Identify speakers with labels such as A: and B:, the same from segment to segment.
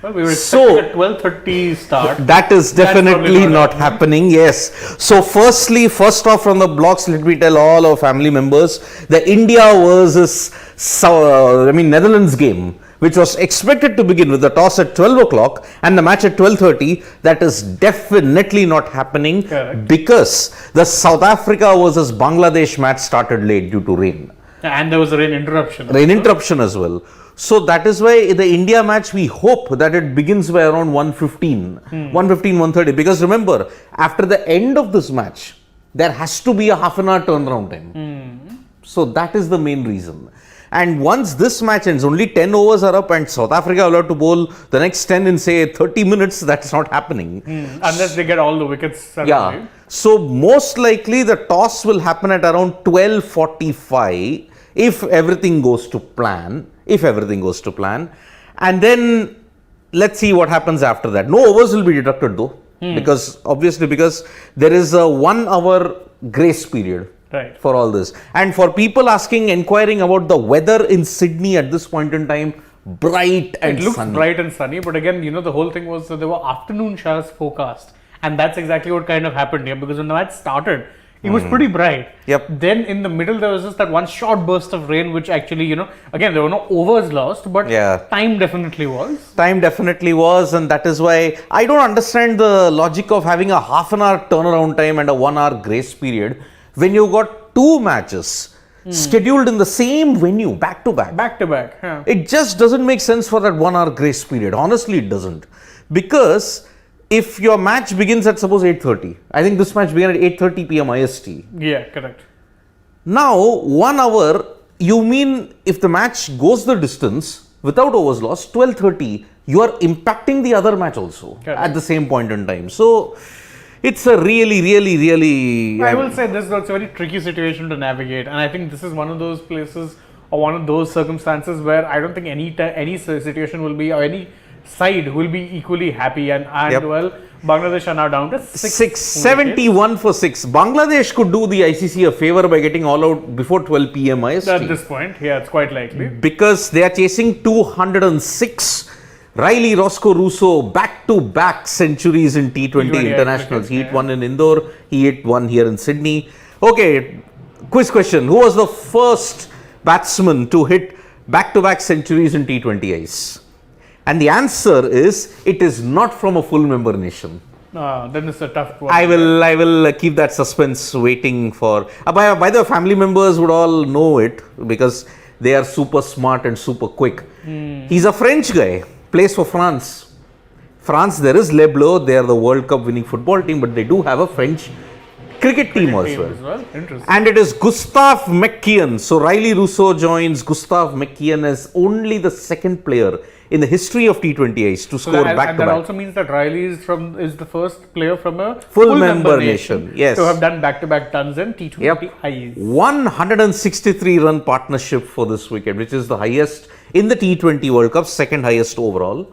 A: Well, we were expecting a 12:30 start.
B: That is definitely not happening. Yes. So first off from the blocks, let me tell all our family members, the India versus Netherlands game, which was expected to begin with the toss at 12 o'clock and the match at 12:30, that is definitely not happening.
A: Correct.
B: Because the South Africa versus Bangladesh match started late due to rain.
A: And there was a rain interruption.
B: Rain interruption as well. So that is why the India match, we hope that it begins by around 1:15, 1:30. Because remember, after the end of this match, there has to be a half an hour turnaround time. So that is the main reason. And once this match ends, only 10 overs are up and South Africa will have to bowl the next 10 in say 30 minutes. That's not happening.
A: Unless they get all the wickets suddenly.
B: Yeah. So most likely the toss will happen at around 12:45 if everything goes to plan. And then let's see what happens after that. No overs will be deducted though, because there is a 1 hour grace period.
A: Right.
B: For all this. And for people inquiring about the weather in Sydney at this point in time, bright and sunny.
A: It looks bright and sunny, but again, the whole thing was that there were afternoon showers forecast. And that's exactly what kind of happened here, because when the match started, it was pretty bright.
B: Yep.
A: Then in the middle, there was just that one short burst of rain, which actually, again, there were no overs lost, but time definitely was.
B: Time definitely was, and that is why I don't understand the logic of having a half an hour turnaround time and a 1 hour grace period when you got two matches scheduled in the same venue, back to back.
A: Back to back, yeah.
B: It just doesn't make sense for that 1 hour grace period. Honestly, it doesn't. Because if your match begins at suppose 8:30, I think this match began at 8:30 p.m. IST.
A: Yeah, correct.
B: Now, 1 hour, you mean if the match goes the distance without overs lost, 12:30, you are impacting the other match also at the same point in time. So, it's a really.
A: I will say this is also a very tricky situation to navigate, and I think this is one of those places or one of those circumstances where I don't think any situation will be, or any side will be equally happy. And well, Bangladesh are now down to
B: 671 for 6. Bangladesh could do the ICC a favor by getting all out before 12 p.m. IST.
A: At this point, yeah, it's quite likely.
B: Because they are chasing 206. Riley Roscoe Russo back-to-back centuries in T20 internationals. He hit one in Indore, he hit one here in Sydney. Okay, quiz question. Who was the first batsman to hit back-to-back centuries in T20 ice? And the answer is, it is not from a full member nation.
A: Then it's a tough one.
B: I will keep that suspense waiting for. By the way, family members would all know it because they are super smart and super quick. He's a French guy. Plays for France. There is Les Bleus, they are the World Cup winning football team, but they do have a French cricket team as well.
A: Interesting.
B: And it is Gustave McKeon. So Riley Russo joins Gustave McKeon as only the second player in the history of T20 ice to score back-to-back.
A: And that also means that Riley is the first player from a
B: full member nation. Yes.
A: To have done back-to-back tons in T20 ice.
B: 163 run partnership for this wicket, which is the highest in the T20 World Cup, second highest overall.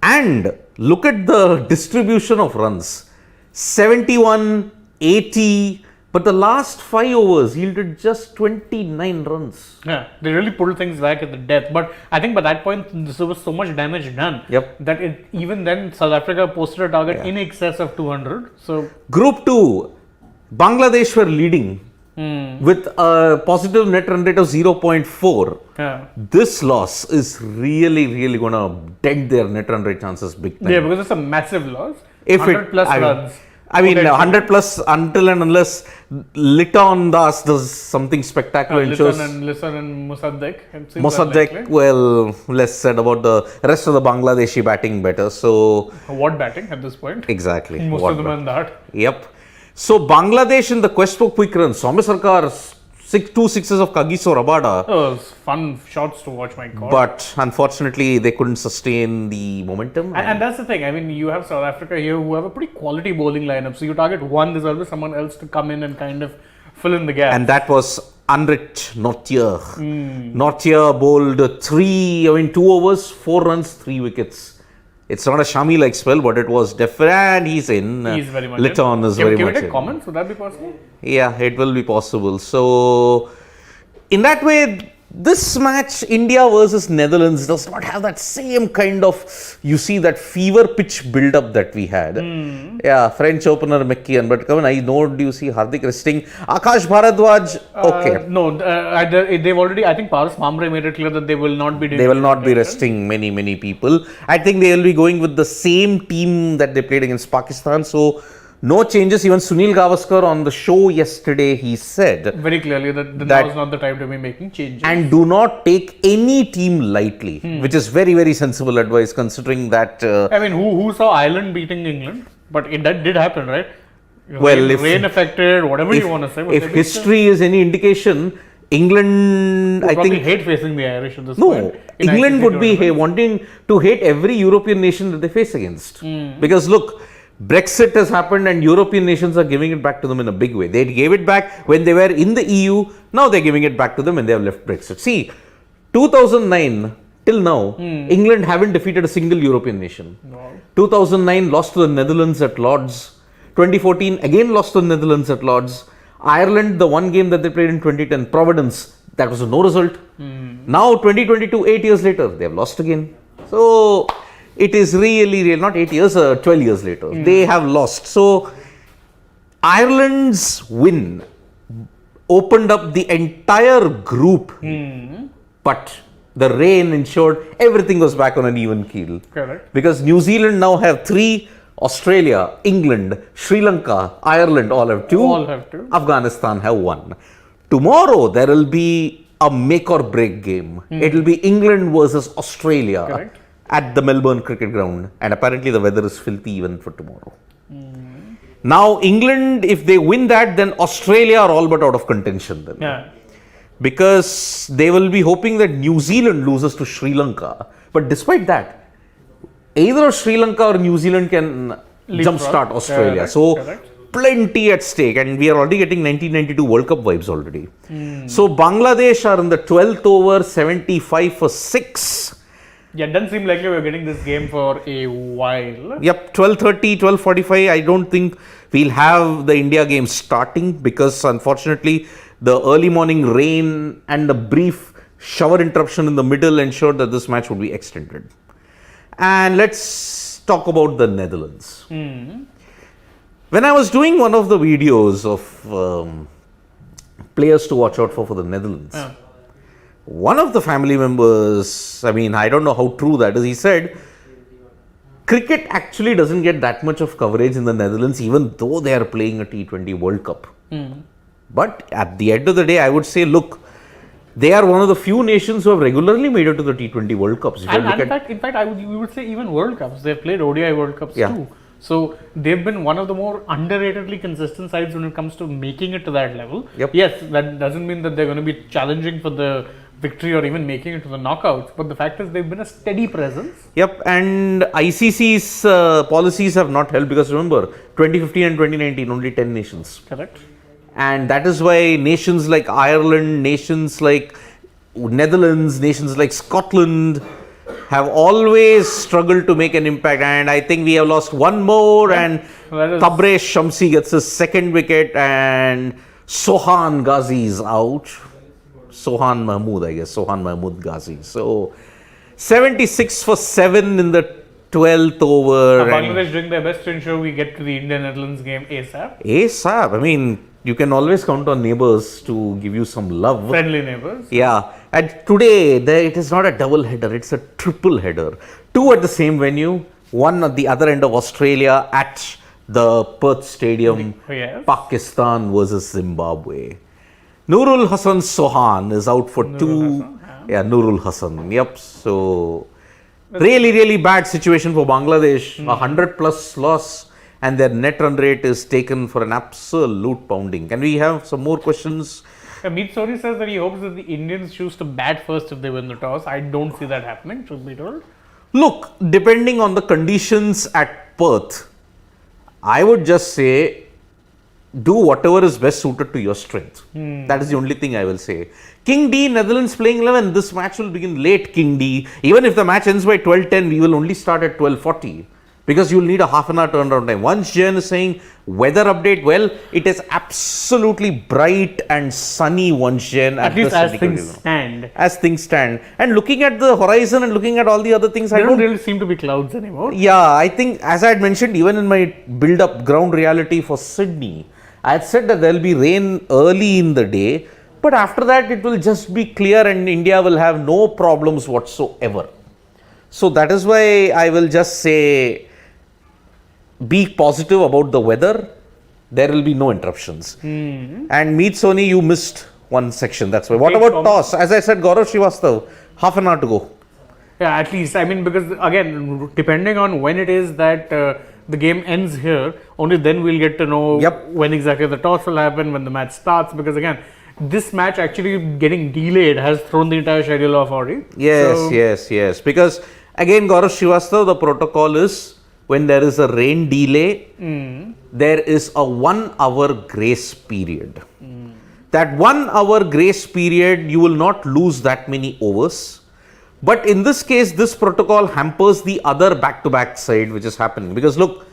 B: And look at the distribution of runs. 71, 80, but the last 5 overs yielded just 29 runs.
A: Yeah, they really pulled things back at the death. But I think by that point, there was so much damage done that even then South Africa posted a target in excess of 200. So
B: Group 2, Bangladesh were leading with a positive net run rate of 0.4.
A: Yeah.
B: This loss is really going to dent their net run rate chances big time.
A: Yeah, because it's a massive loss.
B: If
A: 100 plus runs.
B: I mean, 100 plus until and unless Liton Das does something spectacular.
A: Liton and Musaddiq.
B: Musaddiq, well, less said about the rest of the Bangladeshi batting better. So,
A: what batting at this point?
B: Exactly.
A: Most of them are that.
B: Yep. So, Bangladesh in the quest for quick runs. Soumya Sarkar's 2 sixes of Kagiso Rabada.
A: Oh, it was fun shots to watch, my God.
B: But unfortunately, they couldn't sustain the momentum.
A: And that's the thing. I mean, you have South Africa here who have a pretty quality bowling lineup. So you target one, there's always someone else to come in and kind of fill in the gap.
B: And that was Anrit Nortje. Nortje bowled 2 overs, 4 runs, 3 wickets. It's not a Shami-like spell, but it was definitely, and he's in.
A: He's very much
B: Liton is very much in.
A: Give it a comment, would that be possible?
B: Yeah, it will be possible. So, in that way, this match, India versus Netherlands, does not have that same kind of, you see, that fever pitch build up that we had. Yeah, French opener McKeon, but come on, I know, do you see Hardik resting? Akash Bharadwaj, okay.
A: No, they've already, I think Paras Mamre made it clear that they will not be doing
B: They will not be resting many people. I think they will be going with the same team that they played against Pakistan. So, no changes. Even Sunil Gavaskar on the show yesterday, he said
A: very clearly that now is not the time to be making changes.
B: And do not take any team lightly, which is very sensible advice considering that.
A: I mean, who saw Ireland beating England? But that did happen, right?
B: Well,
A: rain affected, whatever you want to say.
B: If history is any indication, England, I think,
A: hate facing the Irish at this
B: no,
A: point.
B: England would be wanting to hate every European nation that they face against. Because look, Brexit has happened and European nations are giving it back to them in a big way. They gave it back when they were in the EU. Now they're giving it back to them when they have left Brexit. See, 2009 till now, England haven't defeated a single European nation.
A: No.
B: 2009 lost to the Netherlands at Lord's. 2014 again lost to the Netherlands at Lord's. Ireland, the one game that they played in 2010, Providence, that was a no result. Now 2022, 8 years later, they have lost again. So it is really not 8 years, 12 years later. They have lost. So Ireland's win opened up the entire group, but the rain ensured everything was back on an even keel.
A: Correct.
B: Because New Zealand now have 3, Australia, England, Sri Lanka, Ireland all have 2.
A: All have 2.
B: Afghanistan have 1. Tomorrow there will be a make or break game. It will be England versus Australia.
A: Correct.
B: At the Melbourne Cricket Ground, and apparently the weather is filthy even for tomorrow. Now England, if they win that, then Australia are all but out of contention then.
A: Yeah.
B: Because they will be hoping that New Zealand loses to Sri Lanka. But despite that, either Sri Lanka or New Zealand can jumpstart Australia.
A: Correct.
B: So
A: Correct.
B: plenty at stake, and we are already getting 1992 World Cup vibes already. So Bangladesh are in the 12th over, 75 for 6.
A: Yeah, it doesn't seem like we're getting this game for a while.
B: Yep, 12:30, 12:45. I don't think we'll have the India game starting because unfortunately the early morning rain and the brief shower interruption in the middle ensured that this match would be extended. And let's talk about the Netherlands. When I was doing one of the videos of players to watch out for the Netherlands, one of the family members, I mean, I don't know how true that is, he said, cricket actually doesn't get that much of coverage in the Netherlands, even though they are playing a T20 World Cup. But at the end of the day, I would say, look, they are one of the few nations who have regularly made it to the T20 World Cups.
A: In fact, we would say even World Cups. They've played ODI World Cups too. So they've been one of the more underratedly consistent sides when it comes to making it to that level. Yes, that doesn't mean that they're going to be challenging for the victory or even making it to the knockouts, but the fact is they've been a steady presence.
B: And ICC's policies have not helped because remember, 2015 and 2019, only 10 nations.
A: Correct.
B: And that is why nations like Ireland, nations like Netherlands, nations like Scotland have always struggled to make an impact. And I think we have lost one more, and Tabraiz Shamsi gets his second wicket, and Sohan Ghazi is out. Sohan Mahmood Ghazi. So 76 for 7 in the 12th over.
A: Bangladesh doing their best to ensure we get to the India-Netherlands game ASAP.
B: ASAP. I mean, you can always count on neighbors to give you some love.
A: Friendly neighbors.
B: Yeah. And today, it is not a double header, it's a triple header. 2 at the same venue, 1 at the other end of Australia at the Perth Stadium. Pakistan versus Zimbabwe. Nurul Hassan Sohan is out for Nurul Hassan. Yep. So, really bad situation for Bangladesh. 100 plus loss. And their net run rate is taken for an absolute pounding. Can we have some more questions?
A: Meet Sori says that he hopes that the Indians choose to bat first if they win the toss. I don't see that happening, truth be told.
B: Look, depending on the conditions at Perth, I would just say, do whatever is best suited to your strength. That is the only thing I will say. King D, Netherlands playing 11. This match will begin late, King D. Even if the match ends by 12:10, we will only start at 12:40. because you'll need a half an hour turnaround time. Once Jen is saying weather update, well, it is absolutely bright and sunny once Jen.
A: At least as things stand.
B: As things stand. And looking at the horizon and looking at all the other things,
A: there don't really seem to be clouds anymore.
B: Yeah, I think, as I had mentioned, even in my build-up ground reality for Sydney, I had said that there will be rain early in the day, but after that it will just be clear and India will have no problems whatsoever. So that is why I will just say, be positive about the weather. There will be no interruptions. And Meet Sony, you missed one section. That's why. What about toss? As I said, Gaurav Srivastav, half an hour to go.
A: Yeah, at least. I mean, because again, depending on when it is that the game ends here, only then we'll get to know when exactly the toss will happen, when the match starts. Because again, this match actually getting delayed has thrown the entire schedule off already.
B: Yes. Because again, Gaurav Srivastav, the protocol is when there is a rain delay, there is a 1 hour grace period. That 1 hour grace period, you will not lose that many overs. But in this case, this protocol hampers the other back-to-back side which is happening. Because look,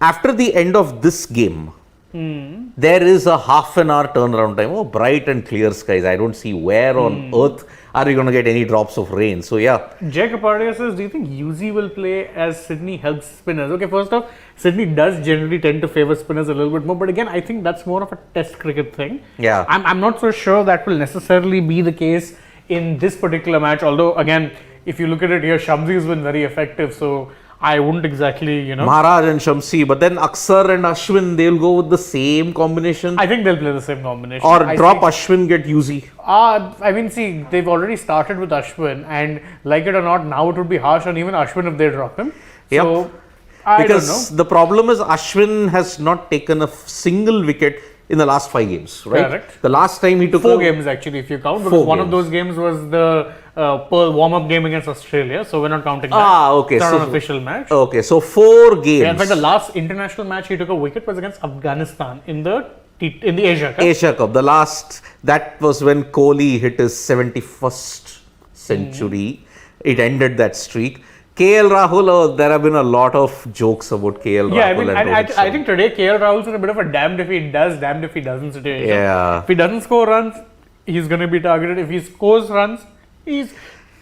B: after the end of this game, there is a half an hour turnaround time. Oh, bright and clear skies. I don't see where on earth are we going to get any drops of rain. So, yeah.
A: Jay Kapadia says, do you think UZ will play as Sydney helps spinners? Okay, first off, Sydney does generally tend to favor spinners a little bit more. But again, I think that's more of a test cricket thing.
B: Yeah.
A: I'm not so sure that will necessarily be the case in this particular match. Although, again, if you look at it here, Shamsi has been very effective. So, I wouldn't exactly,
B: Maharaj and Shamsi, but then Aksar and Ashwin, they'll go with the same combination.
A: I think they'll play the same combination.
B: Or drop Ashwin, get UZ.
A: I mean, see, they've already started with Ashwin, and like it or not, now it would be harsh on even Ashwin if they drop him. So, I don't know.
B: The problem is Ashwin has not taken a single wicket in the last 5 games, right?
A: Correct.
B: The last time he took
A: 4 games actually, if you count, because one of those games was the warm-up game against Australia, so we're not counting that.
B: Okay.
A: It's not an official match.
B: Okay, so 4 games.
A: Yeah, in fact, the last international match he took a wicket was against Afghanistan in the Asia Cup.
B: Asia Cup. The last, that was when Kohli hit his 71st century. It ended that streak. KL Rahul, there have been a lot of jokes about KL Rahul.
A: Yeah, I mean, I think today KL Rahul's in a bit of a damned if he does, damned if he doesn't situation.
B: Yeah.
A: If he doesn't score runs, he's going to be targeted. If he scores runs, he's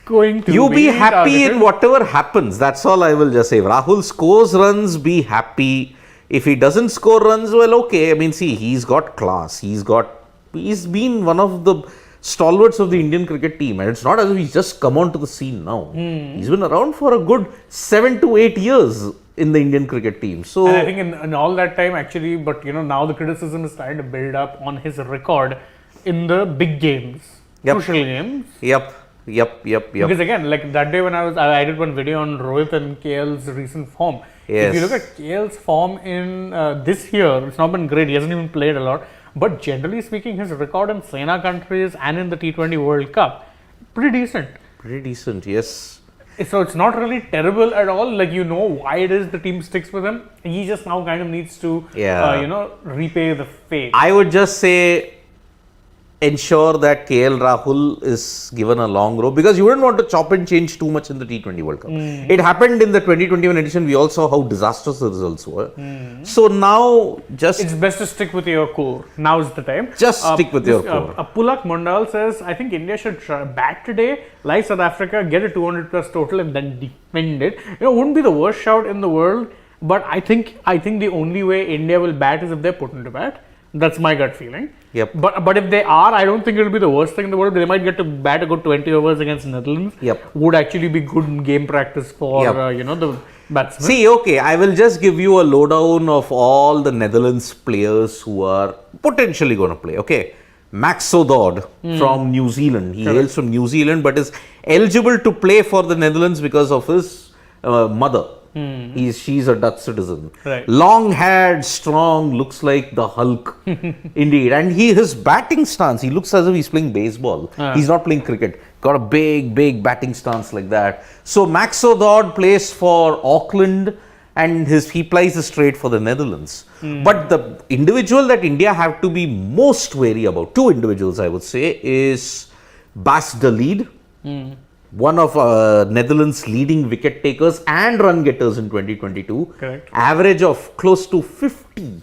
A: going to
B: be happy
A: targeted.
B: In whatever happens. That's all I will just say. If Rahul scores runs, be happy. If he doesn't score runs, well, okay. I mean, see, he's got class. He's been one of the stalwarts of the Indian cricket team, and it's not as if he's just come onto the scene now. He's been around for a good 7 to 8 years in the Indian cricket team. So,
A: and I think in all that time actually, but now the criticism is starting to build up on his record in the big games, crucial games.
B: Yep.
A: Because again, like that day when I did one video on Rohit and KL's recent form.
B: Yes.
A: If you look at KL's form in this year, it's not been great. He hasn't even played a lot. But generally speaking, his record in Sena countries and in the T20 World Cup, pretty decent.
B: Pretty decent, yes.
A: So it's not really terrible at all. Like, why it is the team sticks with him. He just now kind of needs to, repay the fate.
B: I would just say, ensure that KL Rahul is given a long rope, because you wouldn't want to chop and change too much in the T20 World Cup. It happened in the 2021 edition. We all saw how disastrous the results were. So now, it's
A: best to stick with your core. Now's the time.
B: Just stick with your core.
A: Pulak Mandal says, I think India should bat today, like South Africa, get a 200 plus total and then defend it. It wouldn't be the worst shout in the world, but I think the only way India will bat is if they're put into bat. That's my gut feeling.
B: Yep.
A: But if they are, I don't think it'll be the worst thing in the world. They might get to bat a good 20 overs against Netherlands.
B: Yep.
A: Would actually be good game practice for the batsmen.
B: See, okay, I will just give you a lowdown of all the Netherlands players who are potentially going to play. Okay, Max Sodod from New Zealand. He hails from New Zealand, but is eligible to play for the Netherlands because of his mother. She's a Dutch citizen.
A: Right.
B: Long haired, strong, looks like the Hulk. Indeed. And his batting stance, he looks as if he's playing baseball. He's not playing cricket. Got a big batting stance like that. So Max Sodod plays for Auckland, and he plays straight for the Netherlands. But the individual that India have to be most wary about, 2 individuals I would say, is Bas de Leede one of Netherlands' leading wicket takers and run getters in 2022.
A: Correct.
B: Average of close to 50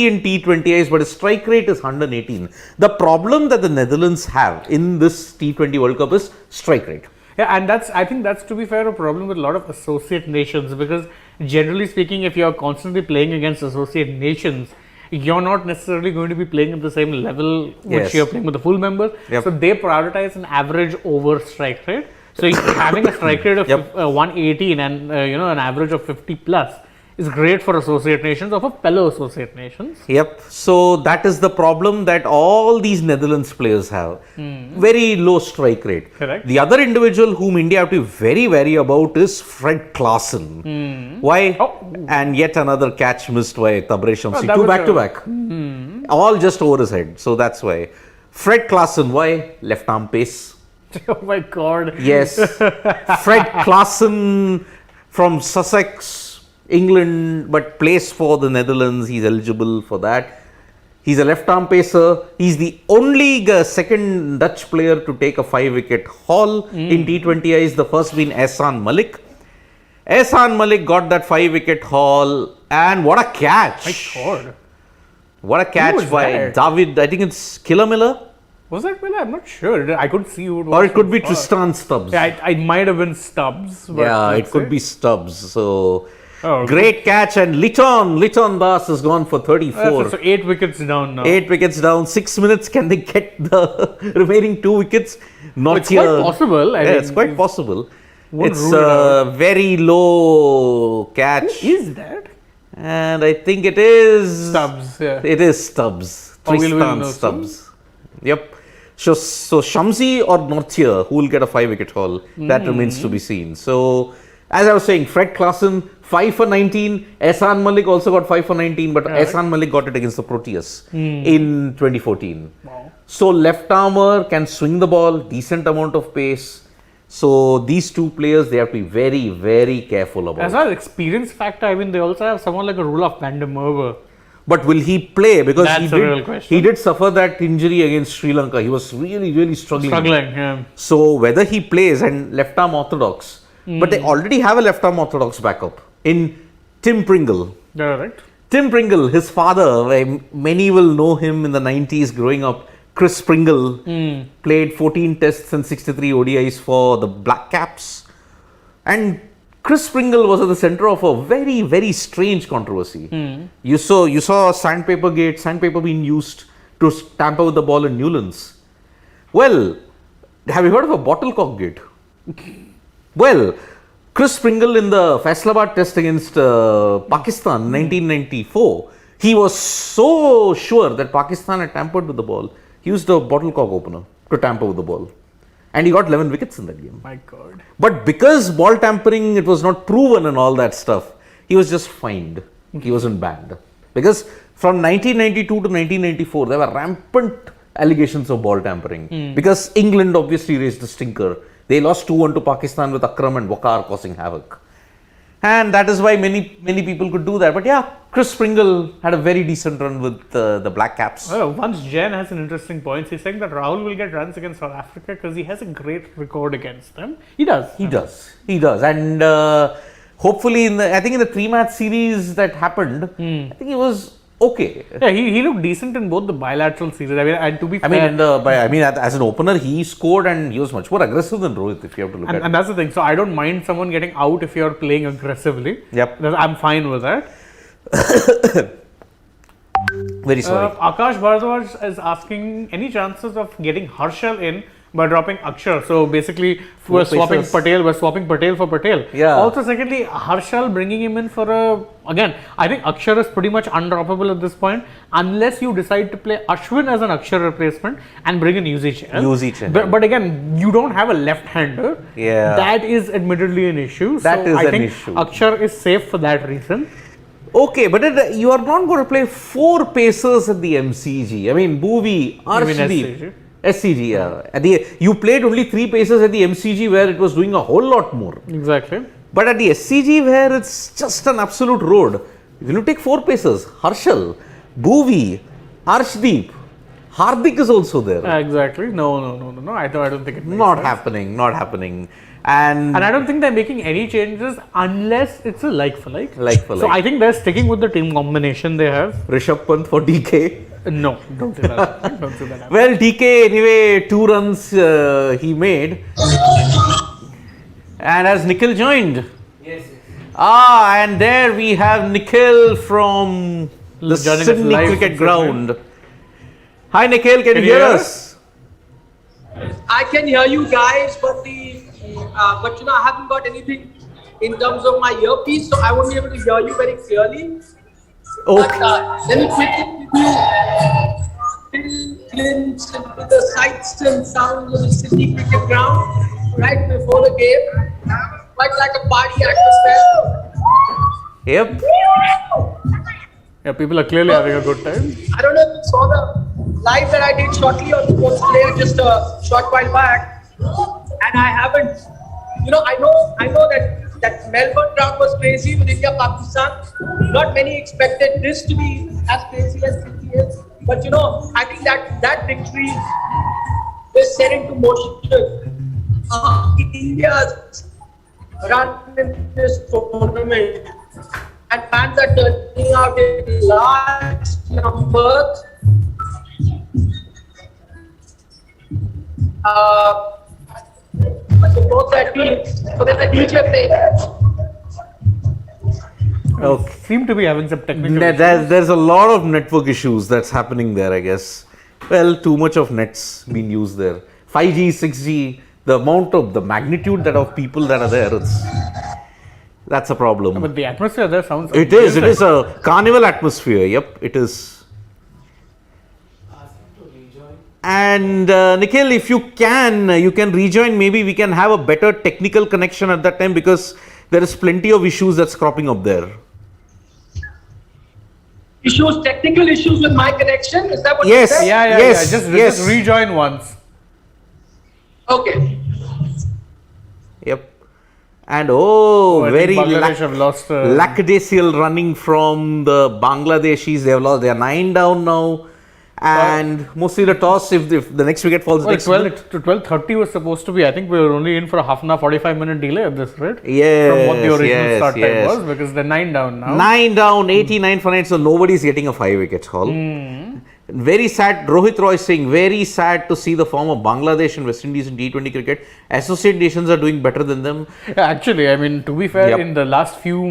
B: in T20Is, but his strike rate is 118. The problem that the Netherlands have in this T20 World Cup is strike rate.
A: Yeah, and I think that's, to be fair, a problem with a lot of associate nations, because generally speaking, if you're constantly playing against associate nations, you're not necessarily going to be playing at the same level which you're playing with the full members.
B: Yep.
A: So they prioritize an average over strike rate. So having a strike rate of 118 and an average of 50 plus is great for associate nations or for fellow associate nations.
B: Yep. So that is the problem that all these Netherlands players have. Very low strike rate.
A: Correct.
B: The other individual whom India have to be very wary about is Fred Klaassen. Why? And yet another catch missed by Tabraiz Shamsi. Two back to back. All just over his head. So that's why. Fred Klaassen, why? Left arm pace.
A: Oh my God.
B: Yes. Fred Klaassen from Sussex, England, but plays for the Netherlands. He's eligible for that. He's a left arm pacer. He's the only second Dutch player to take a 5-wicket haul in T20Is. The first being Ehsan Malik. Ehsan Malik got that 5-wicket haul, and what a catch!
A: My God.
B: What a catch by
A: that?
B: David. I think it's Killer Miller.
A: Was that Miller? I'm not sure. I could see who it was.
B: Or it could be Tristan Stubbs.
A: Yeah, it might have been Stubbs. But
B: Yeah, it
A: let's
B: could
A: say.
B: be Stubbs. So,
A: Oh,
B: great catch. And Liton Das has gone for 34.
A: So 8 wickets down now.
B: 8 wickets down. 6 minutes. Can they get the remaining 2 wickets? Not
A: It's quite possible. I mean,
B: it's quite possible.
A: wouldn't
B: It's
A: rule it
B: a very low catch.
A: Who is that?
B: And I think it is
A: Stubbs. Yeah.
B: It is Stubbs.
A: Oh, we'll
B: Tristan
A: know
B: Stubbs. Yep. So Shamsi or Nortje, who will get a 5-wicket haul? That remains to be seen. So, as I was saying, Fred Klaassen, 5 for 19. Ehsan Malik also got 5 for 19, but Ehsan Malik got it against the Proteas in 2014.
A: Wow.
B: So, left armour can swing the ball, decent amount of pace. So, these two players, they have to be very, very careful about.
A: As far as experience factor, I mean, they also have someone like a Roelof van der Merwe.
B: But will he play? Because
A: That's a real question.
B: he did suffer that injury against Sri Lanka. He was really, really struggling.
A: Yeah.
B: So whether he plays and left arm orthodox, but they already have a left arm orthodox backup in Tim Pringle.
A: Yeah, right.
B: Tim Pringle, his father, many will know him in the 90s growing up. Chris Pringle played 14 tests and 63 ODIs for the Black Caps. And Chris Pringle was at the center of a very, very strange controversy. You saw sandpaper being used to tamper with the ball in Newlands. Well, have you heard of a bottlecock gate? Well, Chris Pringle in the Faisalabad test against Pakistan in 1994, he was so sure that Pakistan had tampered with the ball, he used a bottlecock opener to tamper with the ball. And he got 11 wickets in that game.
A: My God.
B: But because ball tampering, it was not proven and all that stuff, he was just fined. He wasn't banned. Because from 1992 to 1994, there were rampant allegations of ball tampering. Because England obviously raised a stinker. They lost 2-1 to Pakistan with Akram and Waqar causing havoc. And that is why many people could do that. But yeah, Chris Pringle had a very decent run with the Black Caps.
A: Well, once Jen has an interesting point. He's saying that Rahul will get runs against South Africa because he has a great record against them. He does.
B: He does. And hopefully, in the 3-match series that happened, I think he was okay.
A: Yeah, he looked decent in both the bilateral series. I mean, and to be fair,
B: As an opener, he scored and he was much more aggressive than Rohit, if you have to look at it.
A: And that's the thing. So I don't mind someone getting out if you're playing aggressively.
B: Yep.
A: I'm fine with that.
B: Very sorry.
A: Akash Bharadwaj is asking any chances of getting Harshal in by dropping Akshar. So basically, we're swapping Patel for Patel.
B: Yeah.
A: Also, secondly, Harshal bringing him in for again, I think Akshar is pretty much undroppable at this point unless you decide to play Ashwin as an Akshar replacement and bring in UZ. But again, you don't have a left-hander.
B: Yeah.
A: That is admittedly an issue. I think Akshar is safe for that reason.
B: Okay, but you are not going to play 4 pacers at the MCG. I mean, Bhuvi, Arshdeep. SCG, yeah. You played only 3 pacers at the MCG where it was doing a whole lot more.
A: Exactly.
B: But at the SCG where it's just an absolute road, if you take 4 pacers, Harshal, Bhuvi, Arshdeep, Hardik is also there.
A: Exactly. No. I don't think it makes
B: Not
A: sense.
B: happening. Not happening. And
A: And I don't think they're making any changes unless it's a like for like.
B: Like for
A: So
B: like.
A: I think they're sticking with the team combination they have.
B: Rishabh Pant for DK.
A: No, don't say that. Don't say that.
B: Well, DK anyway, 2 runs he made. And has Nikhil joined?
C: Yes.
B: And there we have Nikhil from the
A: Joining us
B: Sydney
A: live
B: cricket
A: from
B: ground. Hi Nikhil, can you hear us?
C: I can hear you guys, but I haven't got anything in terms of my earpiece, so I won't be able to hear you very clearly. But
B: Okay.
C: let me quickly give you a glimpse into the sights and sounds of the Sydney cricket ground right before the game. Quite like a party atmosphere.
B: Yep.
A: Yeah, people are clearly having a good time.
C: I don't know if you saw the live that I did shortly on Sports Player just a short while back, and I haven't. I know that Melbourne round was crazy with India Pakistan. Not many expected this to be as crazy as Sydney is, but I think that victory is set into motion India's run in this tournament. And fans are turning out in large numbers. Support that team. So there's a DJ playing.
B: Okay.
A: Seem to be having some technical issues.
B: There's a lot of network issues that's happening there, I guess. Well, too much of nets being used there. 5G, 6G, the magnitude that of people that are there, that's a problem.
A: But the atmosphere there sounds.
B: It is a carnival atmosphere. Yep, it is. And Nikhil, if you can rejoin. Maybe we can have a better technical connection at that time, because there is plenty of issues that's cropping up there.
C: Technical issues with my connection. Is that what
B: Yes.
C: you said?
A: Yeah.
B: Yes,
A: Just
B: yes.
A: rejoin once.
C: Okay.
B: Yep. And
A: I
B: very
A: think Bangladesh have lost.
B: lackadaisical running from the Bangladeshis. They have lost. They are 9 down now, and mostly the toss. If the next wicket falls,
A: Well,
B: next
A: 12:30 was supposed to be. I think we were only in for a half an hour, 45-minute delay at this rate.
B: Yes,
A: From what the original
B: yes,
A: start time
B: yes.
A: was, because they're 9 down now.
B: 9 down, 89 for 9, so nobody's getting a 5-wicket haul. Very sad. Rohit Roy saying, very sad to see the form of Bangladesh and West Indies in T20 cricket. Associate nations are doing better than them.
A: Actually, I mean, to be fair,
B: Yep.
A: in the last few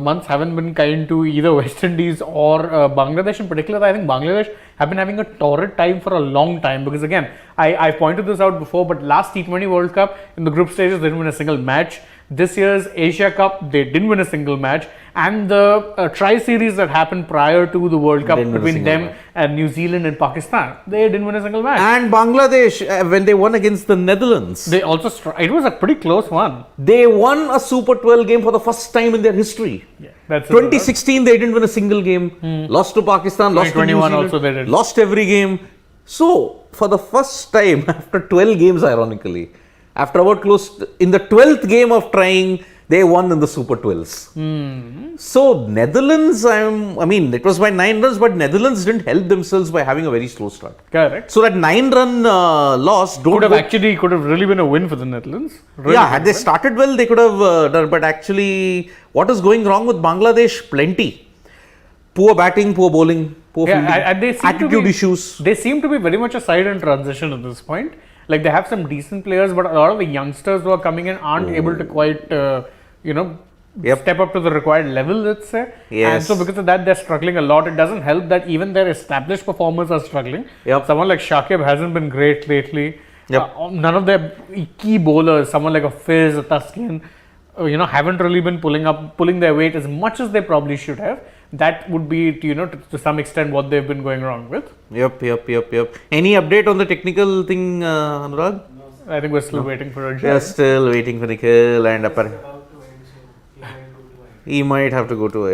A: months haven't been kind to either West Indies or Bangladesh in particular. I think Bangladesh have been having a torrid time for a long time, because again, I pointed this out before, but last T20 World Cup in the group stages, they didn't win a single match. This year's Asia Cup, they didn't win a single match. And the tri-series that happened prior to the World Cup
B: Didn't win a
A: between
B: single
A: them
B: match.
A: and New Zealand and Pakistan, they didn't win a single match.
B: And Bangladesh, when they won against the Netherlands,
A: They also, it was a pretty close one.
B: they won a Super 12 game for the first time in their history.
A: Yeah, that's
B: 2016, they didn't win a single game. Lost to Pakistan, lost to New
A: 2021
B: Zealand,
A: also they did.
B: lost every game. So, for the first time, after 12 games, ironically, after about in the 12th game of trying, they won in the Super 12s. So, Netherlands, I mean, it was by 9 runs, but Netherlands didn't help themselves by having a very slow start.
A: Correct.
B: So, that 9-run loss
A: Could have really been a win for the Netherlands. Really
B: yeah,
A: could
B: had they
A: have
B: started well, they could have done. But actually, what is going wrong with Bangladesh? Plenty. Poor batting, poor bowling, poor
A: been.
B: fielding,
A: And they seem to
B: attitude
A: be,
B: issues.
A: They seem to be very much a side in transition at this point. Like, they have some decent players, but a lot of the youngsters who are coming in aren't able to quite,
B: Yep.
A: step up to the required level, let's say.
B: Yes.
A: And so because of that, they're struggling a lot. It doesn't help that even their established performers are struggling.
B: Yep.
A: Someone like Shakib hasn't been great lately.
B: Yep.
A: None of their key bowlers, someone like a Fizz, a Taskian, haven't really been pulling their weight as much as they probably should have. That would be, to some extent what they've been going wrong with.
B: Yep. Any update on the technical thing, Anurag?
A: I think we're still waiting for a
B: We are
A: job.
B: still waiting for Nikhil, and he might have to go to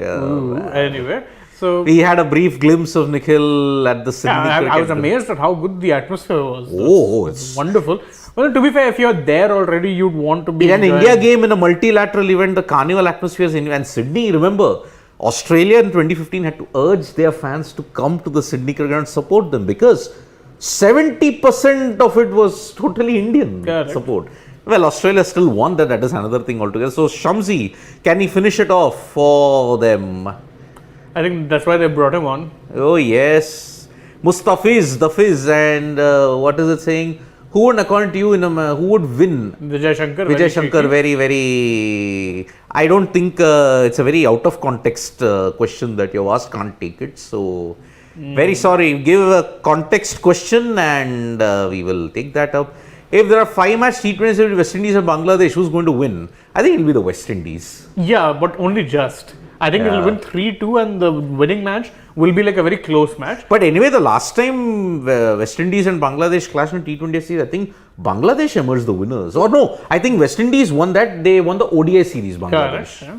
A: Anyway, so
B: We had a brief glimpse of Nikhil at the Sydney
A: I
B: cricket
A: was amazed at how good the atmosphere was.
B: Oh,
A: It's wonderful. Well, to be fair, if you're there already, you'd want to be
B: In an
A: enjoying-
B: India game in a multilateral event, the carnival atmosphere is in, and Sydney, remember, Australia in 2015 had to urge their fans to come to the Sydney cricket and support them, because 70% of it was totally Indian
A: Correct.
B: support. Well, Australia still won that. That is another thing altogether. So, Shamsi, can he finish it off for them?
A: I think that's why they brought him on.
B: Oh, yes. Mustafiz, the Fizz, and what is it saying? Who would, according to you, who would win?
A: Vijay Shankar.
B: Vijay
A: very
B: Shankar,
A: cheeky.
B: very. I don't think it's a very out of context question that you've asked. Can't take it. So, very sorry. Give a context question and we will take that up. If there are 5-match T20s between West Indies and Bangladesh, who's going to win? I think it will be the West Indies.
A: Yeah, but only just. I think
B: Yeah.
A: it'll win 3-2 and the winning match will be like a very close match.
B: But anyway, the last time West Indies and Bangladesh clashed in T20 series, I think Bangladesh emerged the winners. Or no, I think West Indies won that. They won the ODI series, Bangladesh.
A: Correct. Yeah.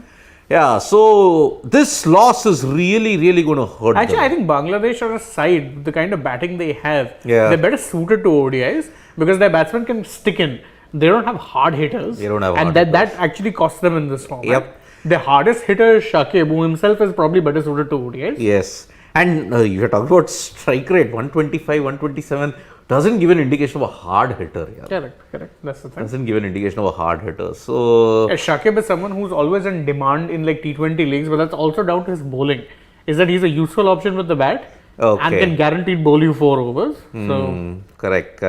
B: Yeah, so this loss is really, really going to hurt
A: Actually,
B: them.
A: I think Bangladesh are a side, the kind of batting they have,
B: Yeah.
A: they're better suited to ODIs because their batsmen can stick in. They don't have hard hitters.
B: They don't have
A: and
B: hard
A: that actually costs them in this format.
B: Yep.
A: The hardest hitter is Shakib, who himself is probably better suited to ODIs.
B: Yes. And you're talking about strike rate, 125, 127, doesn't give an indication of a hard hitter. Yeah.
A: Correct. That's the thing.
B: Doesn't give an indication of a hard hitter. So,
A: Yeah, Shakib is someone who's always in demand in like T20 leagues, but that's also down to his bowling. Is that he's a useful option with the bat and
B: Okay.
A: can guaranteed bowl you 4 overs. So
B: correct.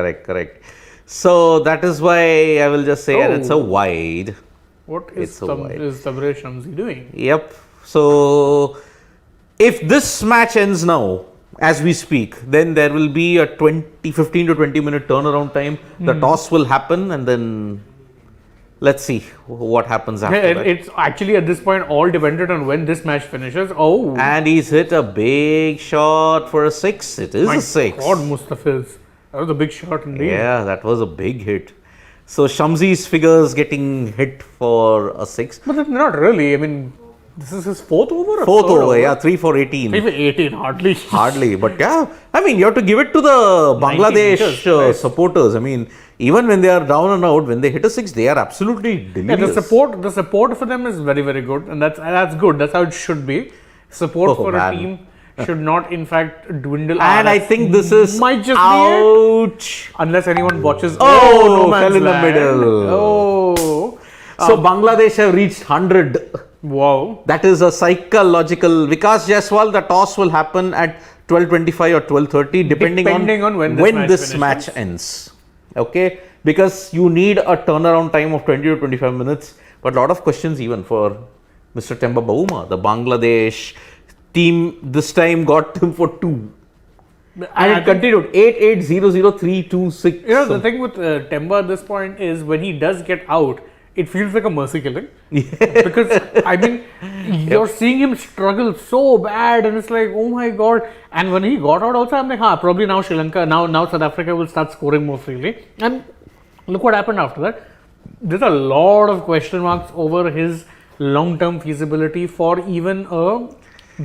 B: So, that is why I will just say and it's a
A: Oh.
B: wide.
A: what is
B: It's a wide.
A: Sabri Shamsi doing?
B: Yep. So, if this match ends now, as we speak, then there will be a 15 to 20 minute turnaround time. The toss will happen and then let's see what happens after that.
A: It's actually at this point all dependent on when this match finishes. Oh,
B: And he's hit a big shot for a 6. It is
A: my
B: a 6.
A: God, Mustafiz. That was a big shot indeed.
B: Yeah, that was a big hit. So, Shamsi's figures getting hit for a 6.
A: But that's not really. I mean, this is his 4th over? Or
B: Fourth
A: third
B: over, yeah, 3 for 18.
A: 3 for 18, hardly.
B: Hardly, but yeah, I mean, you have to give it to the Bangladesh
A: meters, right.
B: supporters. I mean, even when they are down and out, when they hit a 6, they are absolutely
A: Yeah,
B: delirious.
A: the support for them is very, very good. And that's good. That's how it should be. Support
B: Oh,
A: for
B: man.
A: a team should not, in fact, dwindle.
B: And I
A: that
B: think this is
A: might just be
B: ouch.
A: unless anyone watches.
B: Oh,
A: no man's
B: fell in the
A: land.
B: middle.
A: Oh,
B: So Bangladesh have reached 100.
A: wow.
B: That is a psychological. Vikas Jaiswal, the toss will happen at 12:25 or 12:30, depending
A: on when this match
B: match ends. Okay, because you need a turnaround time of 20 to 25 minutes. But a lot of questions even for Mr. Temba Bavuma, the Bangladesh team this time got him for 2. And it continued 8-8, 0-0, 3-2-6.
A: You know, the thing with Temba at this point is when he does get out, it feels like a mercy killing. Because, I mean, you're seeing him struggle so bad and it's like, oh my God. And when he got out also, I'm like, probably now Sri Lanka, now South Africa will start scoring more freely. And look what happened after that. There's a lot of question marks over his long-term feasibility for even a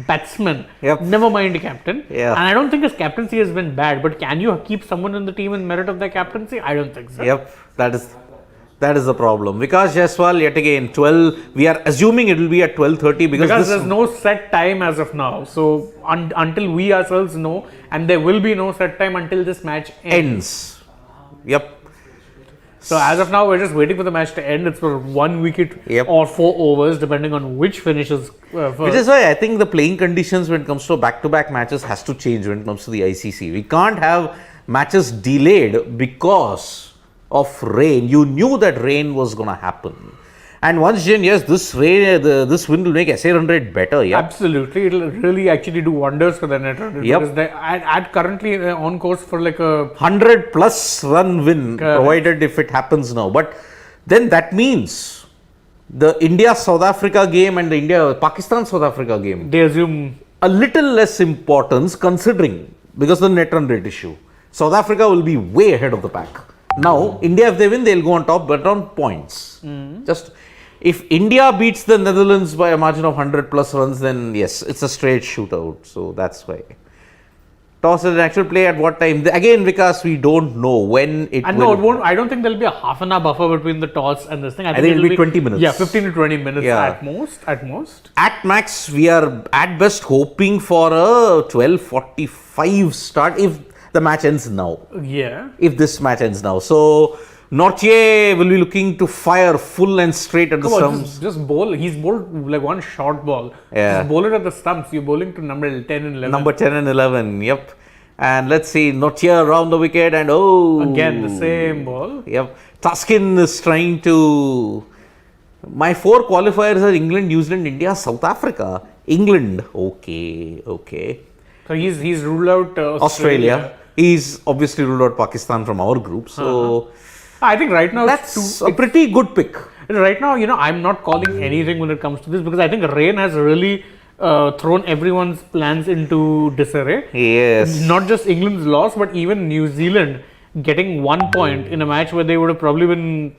A: batsman.
B: Yep.
A: Never mind captain.
B: Yeah.
A: And I don't think his captaincy has been bad, but can you keep someone in the team in merit of their captaincy? I don't think so.
B: Yep, that is the problem. Vikas Jaiswal yet again 12. We are assuming it will be at 12:30 because
A: There's no set time as of now. So until we ourselves know, and there will be no set time until this match ends.
B: Yep.
A: So as of now, we're just waiting for the match to end. It's for 1 wicket
B: Yep.
A: or 4 overs, depending on which finishes first.
B: Which is why I think the playing conditions when it comes to back-to-back matches has to change when it comes to the ICC. We can't have matches delayed because of rain. You knew that rain was going to happen. And once again, yes, this rain, this wind will make SA run rate better. Yeah.
A: Absolutely, it'll really actually do wonders for the net run rate.
B: Yep.
A: Because they at currently on course for like a
B: 100 plus run win,
A: Correct.
B: provided if it happens now. But then that means the India-South Africa game and the India-Pakistan-South Africa game
A: they assume
B: a little less importance considering because of the net run rate issue. South Africa will be way ahead of the pack. Now, India, if they win, they'll go on top, but on points. Just if India beats the Netherlands by a margin of 100 plus runs, then yes, it's a straight shootout. So that's why. Toss is an actual play at what time? Again, because we don't know when it
A: and
B: will.
A: no, it won't. I don't think there'll be a half an hour buffer between the toss and this thing. I
B: think it'll be 20 minutes.
A: Yeah, 15 to 20 minutes
B: Yeah.
A: at most. At most.
B: At max, we are at best hoping for a 12:45 start. If the match ends now.
A: Yeah.
B: If this match ends now. So, Nortje will be looking to fire full and straight at the
A: Come on,
B: stumps.
A: just bowl. He's bowled like one short ball.
B: Yeah.
A: Just bowl it at the stumps. You're bowling to number 10 and 11.
B: Number 10 and 11, yep. And let's see, Nortje around the wicket and
A: Again, the same ball.
B: Yep. Taskin is trying to... My 4 qualifiers are England, New Zealand, India, South Africa. England, okay.
A: So he's ruled out
B: Australia. He's obviously ruled out Pakistan from our group. So
A: I think right now
B: that's a pretty good pick.
A: Right now, I'm not calling anything when it comes to this because I think rain has really thrown everyone's plans into disarray.
B: Yes.
A: Not just England's loss, but even New Zealand getting 1 point in a match where they would have probably been,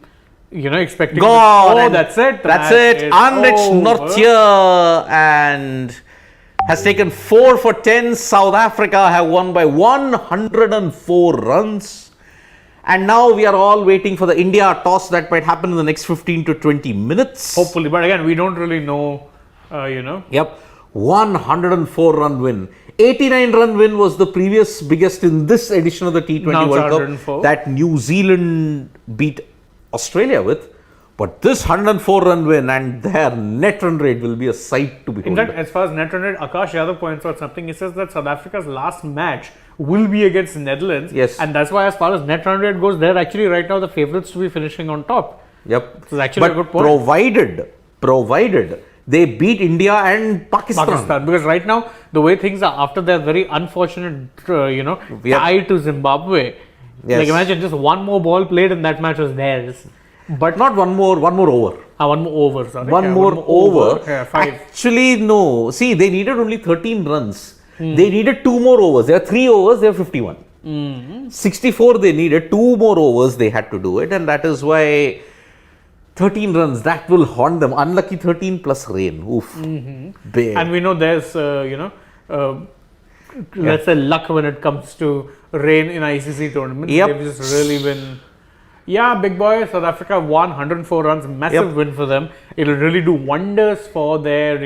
A: expecting.
B: Gone.
A: That's it.
B: That's it. Unchanged Nortje and has taken 4 for 10. South Africa have won by 104 runs. And now we are all waiting for the India toss that might happen in the next 15 to 20 minutes.
A: Hopefully. But again, we don't really know,
B: Yep. 104 run win. 89 run win was the previous biggest in this edition of the T20
A: Now it's
B: World
A: 104.
B: Cup that New Zealand beat Australia with. But this 104 run win and their net run rate will be a sight to behold.
A: In fact, as far as net run rate, Akash Yadav points out something. He says that South Africa's last match will be against Netherlands.
B: Yes.
A: And that's why as far as net run rate goes, they're actually right now the favourites to be finishing on top.
B: Yep.
A: This is actually
B: but
A: a good point.
B: provided they beat India and Pakistan.
A: Because right now, the way things are after their very unfortunate, tie to Zimbabwe.
B: Yes.
A: Like imagine just one more ball played and that match was theirs.
B: But not one more over.
A: One more over, sorry.
B: One more over.
A: Yeah, 5.
B: Actually, no. See, they needed only 13 runs. They needed 2 more overs. There are 3 overs, they have 51. 64 they needed, 2 more overs they had to do it, and that is why 13 runs, that will haunt them. Unlucky 13 plus rain. Oof. Big.
A: And we know there's, let's say luck when it comes to rain in ICC tournaments.
B: Yep.
A: They've just really been... Yeah, big boy, South Africa won 104 runs, massive win for them. It'll really do wonders for their,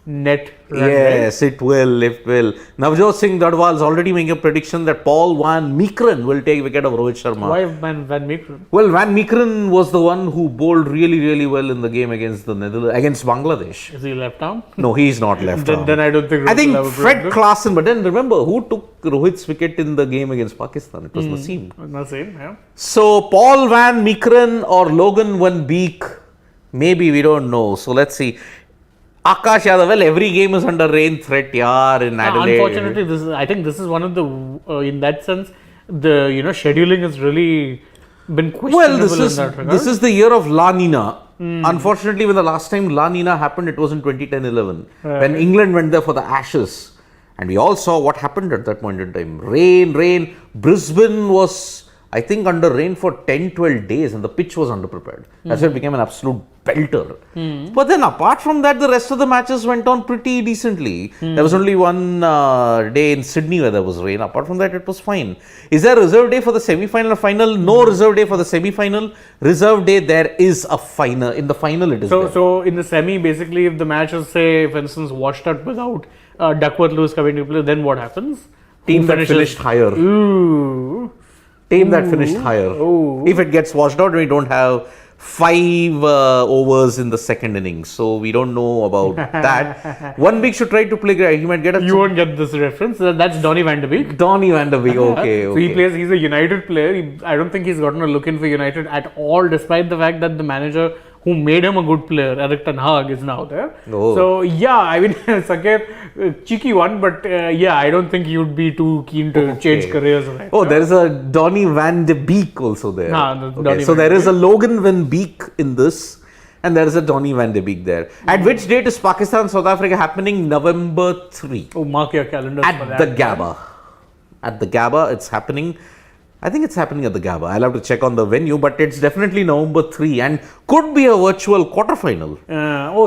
A: net run rate.
B: Yes, it will. Navjot Singh Dadwal is already making a prediction that Paul Van Meekeren will take wicket of Rohit Sharma.
A: Why Van Meekeren?
B: Well, Van Meekeren was the one who bowled really, really well in the game against the Netherlands, against Bangladesh.
A: Is he left arm?
B: No, he's not left arm.
A: Then I don't think.
B: I think Fred Klaassen, but then remember who took Rohit's wicket in the game against Pakistan? It was Naseem.
A: Naseem, yeah.
B: So Paul Van Meekeren or Logan Van Beek, maybe we don't know. So let's see. Akash Yadav, well, every game is under rain threat, yaar, in Adelaide.
A: Unfortunately, I think this is one of the, in that sense, the scheduling has really been questionable.
B: Well, this is the year of La Nina. Unfortunately, when the last time La Nina happened, it was in 2010-11 when England went there for the Ashes, and we all saw what happened at that point in time. Rain. Brisbane was, I think, under rain for 10-12 days, and the pitch was underprepared. That's why it became an absolute belter. But then apart from that, the rest of the matches went on pretty decently. There was only one day in Sydney where there was rain. Apart from that, it was fine. Is there a reserve day for the semi-final or final? No reserve day for the semi-final. Reserve day, there is a final. In the final, it is there.
A: So in the semi, basically, if the match is, say, for instance, washed out without Duckworth-Lewis coming to play, then what happens?
B: Team that finished higher.
A: Ooh.
B: Team that finished higher.
A: Ooh.
B: If it gets washed out, we don't have 5 overs in the second innings, so we don't know about that. One big should try to play. He might get a.
A: You won't get this reference. That's Donny van de Beek.
B: Donny van de Beek. Okay.
A: So he plays. He's a United player. I don't think he's gotten a look in for United at all, despite the fact that the manager who made him a good player, Erik ten Hag, is now there.
B: Oh.
A: So yeah, I mean, Sakir, cheeky one, but yeah, I don't think you'd be too keen to change careers right
B: Oh,
A: now.
B: there is a Donny van de Beek also there.
A: Donny
B: so
A: van
B: there
A: de
B: is a Logan van Beek in this, and there is a Donny van de Beek there. At which date is Pakistan South Africa happening? November 3.
A: Oh, mark your calendars for
B: At
A: that.
B: the Gabba. At the Gabba, it's happening. I think it's happening at the Gabba. I'll have to check on the venue, but it's definitely November 3 and could be a virtual quarterfinal.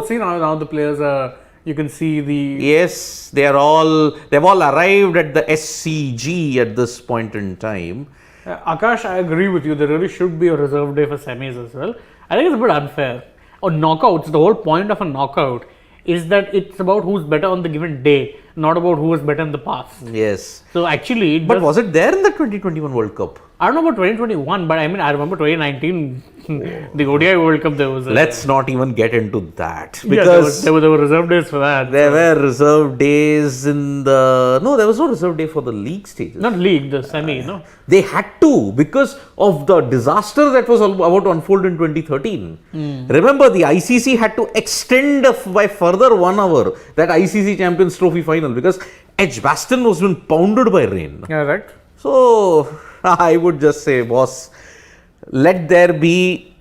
A: See now the players are. You can see the.
B: Yes, they've all arrived at the SCG at this point in time.
A: Akash, I agree with you. There really should be a reserve day for semis as well. I think it's a bit unfair. Or knockouts, the whole point of a knockout is that it's about who's better on the given day, not about who was better in the past.
B: Yes.
A: So actually,
B: But was it there in the 2021 World Cup?
A: I don't know about 2021, but I mean, I remember 2019, the ODI World Cup. There was
B: Let's not even get into that,
A: yeah,
B: because
A: there were reserve days for that.
B: there were reserve days in the... No, there was no reserve day for the league stages.
A: Not league, the semi, no.
B: They had to, because of the disaster that was about to unfold in 2013. Remember, the ICC had to extend by further 1 hour that ICC Champions Trophy final, because Edgbaston was being pounded by rain.
A: Yeah, right.
B: So, I would just say, boss, let there be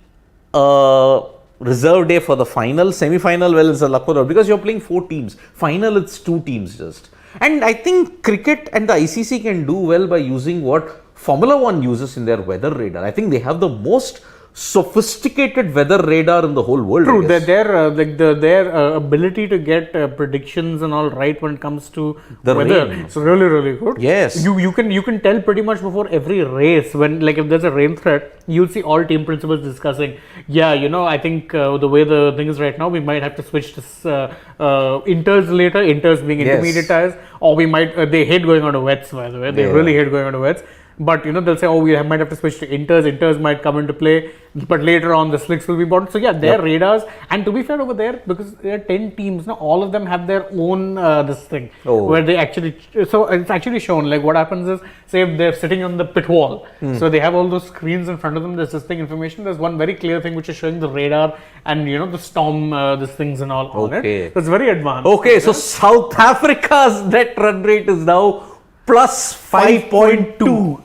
B: a reserve day for the final. Semi-final, well, it's a luck of, because you're playing 4 teams. Final, it's 2 teams just. And I think cricket and the ICC can do well by using what Formula 1 uses in their weather radar. I think they have the most sophisticated weather radar in the whole world.
A: True, their ability to get predictions and all right when it comes to
B: The
A: weather,
B: rain.
A: it's really good.
B: Yes.
A: You can tell pretty much before every race when, like, if there's a rain threat, you'll see all team principals discussing. Yeah, I think the way the thing is right now, we might have to switch this inters later. Inters being intermediate tires, or we might they hate going on to wets. By the way, they really hate going on to wets. But they'll say, oh, we might have to switch to inters. Inters might come into play, but later on the slicks will be important. So yeah, their radars. And to be fair, over there, because there are 10 teams, now all of them have their own this thing where they actually. So it's actually shown. Like what happens is, say if they're sitting on the pit wall, so they have all those screens in front of them. There's this thing information. There's one very clear thing which is showing the radar and the storm, these things and all on it. So it's very advanced.
B: Okay, so South Africa's net run rate is now plus 5.2.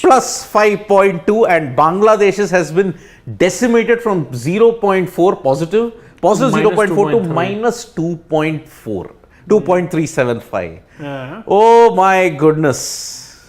B: Plus 5.2, and Bangladesh's has been decimated from 0.4 positive 0.4 to minus 2.4, 2.375. Oh my goodness.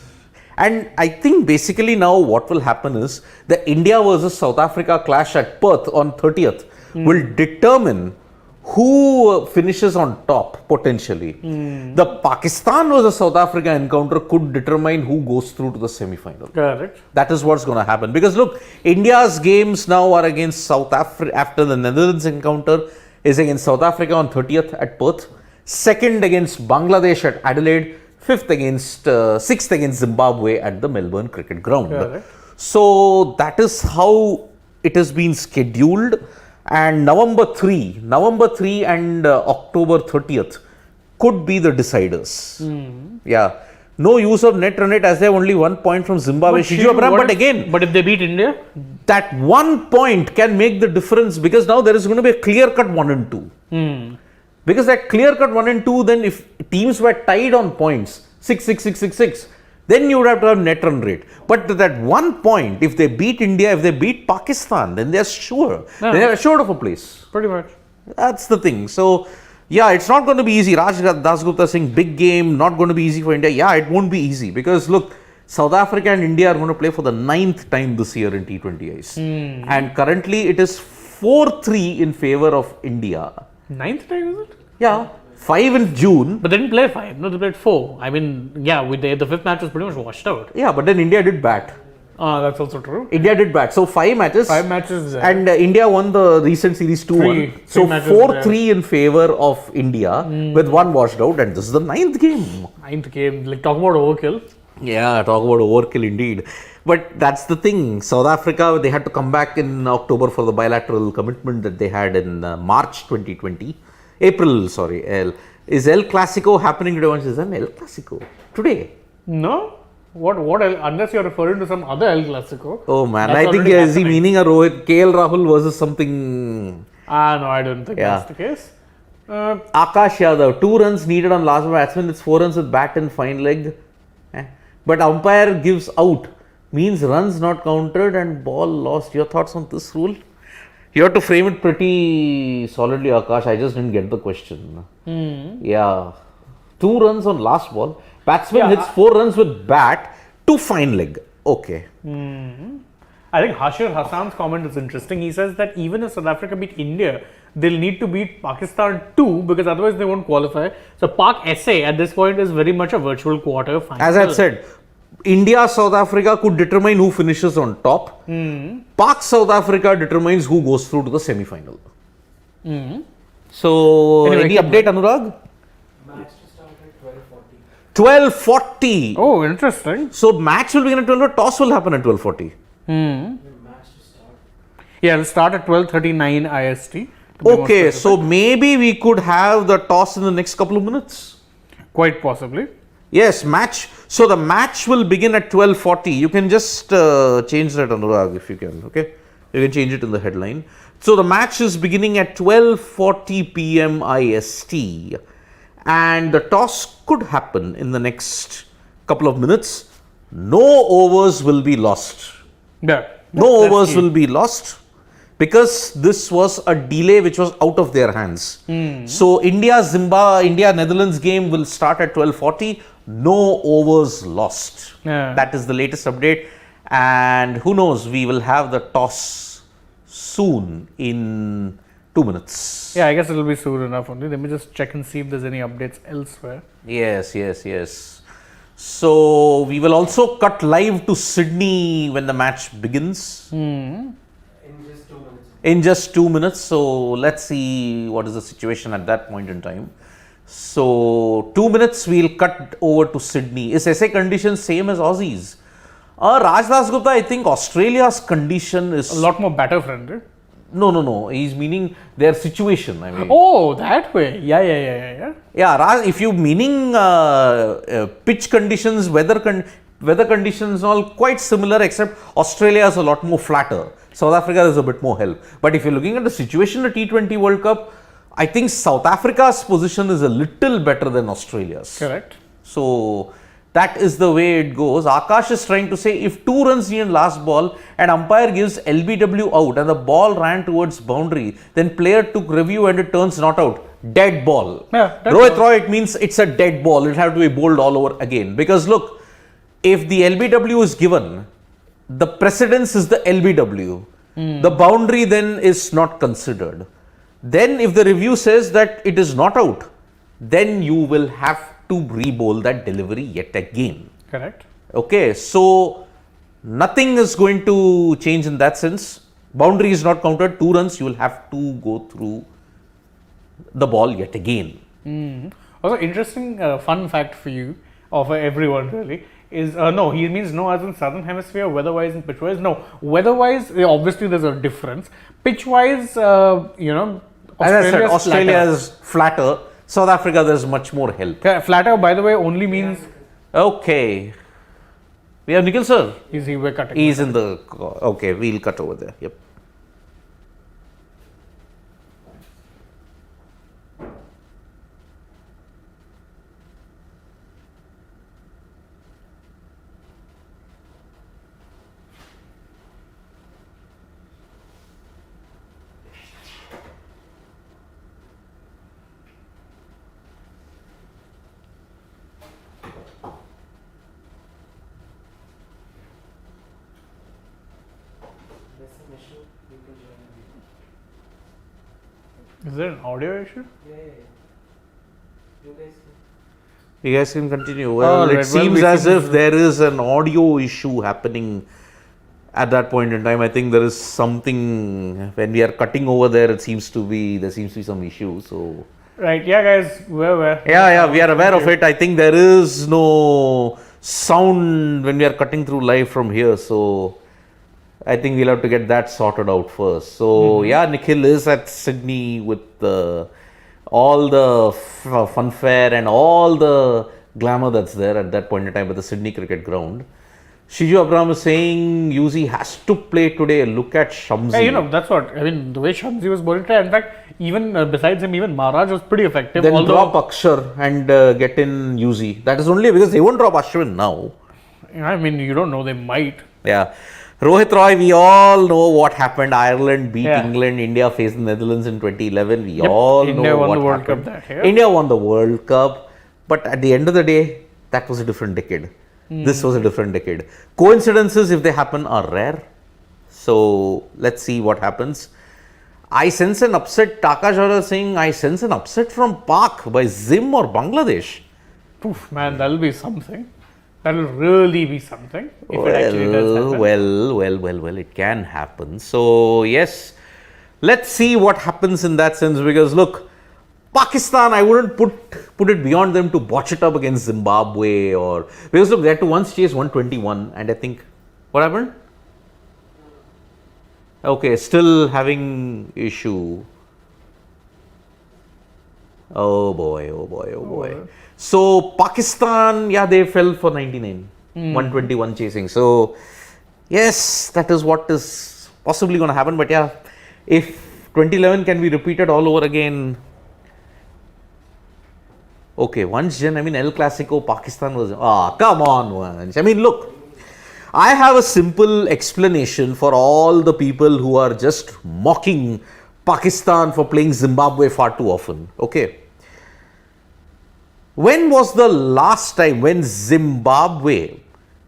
B: And I think basically now what will happen is the India versus South Africa clash at Perth on 30th will determine who finishes on top potentially. The Pakistan versus South Africa encounter could determine who goes through to the semi-final.
A: Correct.
B: That is what's going to happen, because look, India's games now are against South Africa. After the Netherlands encounter is against South Africa on 30th at Perth, 2nd against Bangladesh at Adelaide, 6th against Zimbabwe at the Melbourne Cricket Ground.
A: Correct.
B: So that is how it has been scheduled. And November 3 and October 30th could be the deciders. Yeah. No use of net run rate as they have only 1 point from Zimbabwe.
A: But if they beat India?
B: That 1 point can make the difference, because now there is going to be a clear-cut 1 and 2. Because that clear-cut 1 and 2, then if teams were tied on points, 6, then you would have to have net run rate. But that 1 point, if they beat India, if they beat Pakistan, then they're sure. They are assured of a place.
A: Pretty much.
B: That's the thing. So, yeah, it's not going to be easy. Raj Dasgupta saying big game, not going to be easy for India. Yeah, it won't be easy, because look, South Africa and India are going to play for the 9th time this year in T20 Ice. And currently it is 4-3 in favor of India.
A: 9th time, is it?
B: Yeah. 5 in June.
A: But they didn't play 5. No, they played 4. I mean, yeah, with the 5th match was pretty much washed out.
B: Yeah, but then India did bat.
A: That's also true.
B: India did bat. So 5 matches.
A: 5 matches.
B: And India won the recent series 2-1. So 4-3 in favor of India with 1 washed out. And this is the 9th game.
A: 9th game. Like, talk about overkill.
B: Yeah, talk about overkill indeed. But that's the thing. South Africa, they had to come back in October for the bilateral commitment that they had in March 2020. Is El Clasico happening today? One says, El Clasico today?
A: No. What unless you're referring to some other El Clasico.
B: Oh man, I think is he meaning a KL Rahul versus something?
A: No, I don't think that's the case.
B: Akash Yadav, 2 runs needed on last batsman. It's 4 runs with bat and fine leg. But umpire gives out. Means runs not counted and ball lost. Your thoughts on this rule? You have to frame it pretty solidly, Akash. I just didn't get the question. Yeah. 2 runs on last ball. Batsman hits 4 runs with bat to fine leg. Okay.
A: I think Hashir Hassan's comment is interesting. He says that even if South Africa beat India, they'll need to beat Pakistan too, because otherwise they won't qualify. So Pak SA at this point is very much a virtual quarter final.
B: As I said, India, South Africa could determine who finishes on top. Pak, South Africa determines who goes through to the semi-final. So,
A: Anyway,
B: any
A: keep
B: update, Anurag?
D: Match to start at 12:40.
B: 12:40.
A: Oh, interesting.
B: So, match will begin at 12, toss will happen at 12:40.
D: The match to start.
A: Yeah, it'll start at 12:39 IST. to be more
B: Okay,
A: specific.
B: so maybe we could have the toss in the next couple of minutes.
A: Quite possibly.
B: Yes, match. So the match will begin at 12:40. You can just change that, Anurag, if you can. Okay, you can change it in the headline. So the match is beginning at 12:40 p.m. IST, and the toss could happen in the next couple of minutes. No overs will be lost.
A: Yeah.
B: No
A: That's
B: overs
A: key.
B: will be lost because this was a delay which was out of their hands. So India Netherlands game will start at 12:40. No overs lost.
A: Yeah.
B: That is the latest update, and who knows, we will have the toss soon in 2 minutes.
A: Yeah, I guess it'll be soon enough only. Let me just check and see if there's any updates elsewhere.
B: Yes. So we will also cut live to Sydney when the match begins.
D: In just 2 minutes.
B: In just 2 minutes. So let's see what is the situation at that point in time. So 2 minutes we'll cut over to Sydney. Is SA condition same as Aussies? Raj Das Gupta, I think Australia's condition is
A: A lot more batter friendly.
B: no. He's meaning their situation. I mean,
A: Oh, that way. Yeah.
B: yeah, Raj. If you meaning pitch conditions, weather conditions, all quite similar, except Australia is a lot more flatter. South Africa is a bit more help. But if you're looking at the situation at T20 World Cup, I think South Africa's position is a little better than Australia's.
A: Correct.
B: So that is the way it goes. Akash is trying to say if 2 runs near last ball and umpire gives LBW out and the ball ran towards boundary, then player took review and it turns not out. Dead ball.
A: Yeah, dead
B: Rohit
A: ball.
B: Roy, it means it's a dead ball. It'll have to be bowled all over again. Because look, if the LBW is given, the precedence is the LBW. The boundary then is not considered. Then if the review says that it is not out, then you will have to re-bowl that delivery yet again.
A: Correct.
B: Okay, so nothing is going to change in that sense. Boundary is not counted, 2 runs, you will have to go through the ball yet again.
A: Also, interesting fun fact for you, or for everyone really, is no, he means no as in southern hemisphere, weather-wise and pitch-wise. No, weather-wise, obviously there's a difference. Pitch-wise,
B: As I said,
A: Australia's
B: Australia
A: flatter.
B: is flatter. South Africa, there's much more help.
A: Yeah, flatter, by the way, only means
B: Okay. We have Nikhil sir.
A: we're cutting.
B: He's in the. Okay, we'll cut over there. Yep.
D: There's some issue. You can join the
A: Is there an audio issue?
D: Yeah. You guys can.
B: You guys can continue. Well,
A: Alright,
B: it
A: well,
B: seems
A: we
B: as
A: can-
B: if there is an audio issue happening at that point in time. I think there is something when we are cutting over there. There seems to be some issue. So
A: Right, yeah, guys, we're
B: yeah, we are aware of it. I think there is no sound when we are cutting through live from here. So I think we'll have to get that sorted out first. So yeah, Nikhil is at Sydney with all the funfair and all the glamour that's there at that point in time at the Sydney cricket ground. Shiju Abraham is saying Yuzi has to play today. Look at Shamsi.
A: Hey, that's what I mean. The way Shamsi was bowling today. In fact, even besides him, even Maharaj was pretty effective.
B: Then
A: although,
B: drop Akshar and get in Yuzi. That is only because they won't drop Ashwin now.
A: I mean, you don't know. They might.
B: Yeah. Rohit Roy, we all know what happened. Ireland beat
A: Yeah.
B: England. India faced the Netherlands in 2011. We
A: Yep,
B: all
A: India
B: know
A: won
B: what
A: the World
B: happened.
A: Cup that year.
B: India won the World Cup. But at the end of the day, that was a different decade. This was a different decade. Coincidences, if they happen, are rare. So let's see what happens. I sense an upset. Taka Jora saying, I sense an upset from Pak by Zim or Bangladesh.
A: Poof, man, that'll be something. That'll really be something. If it actually does happen.
B: Well, it can happen. So, yes, let's see what happens in that sense because look, Pakistan, I wouldn't put it beyond them to botch it up against Zimbabwe or because look, they had to once chase 121, and I think what happened? Okay, still having issue. Oh boy. So Pakistan, yeah, they fell for 99, 121 chasing. So yes, that is what is possibly going to happen. But yeah, if 2011 can be repeated all over again. Okay, once I mean El Clasico, Pakistan was, come on once. I mean, look, I have a simple explanation for all the people who are just mocking Pakistan for playing Zimbabwe far too often. Okay. When was the last time when Zimbabwe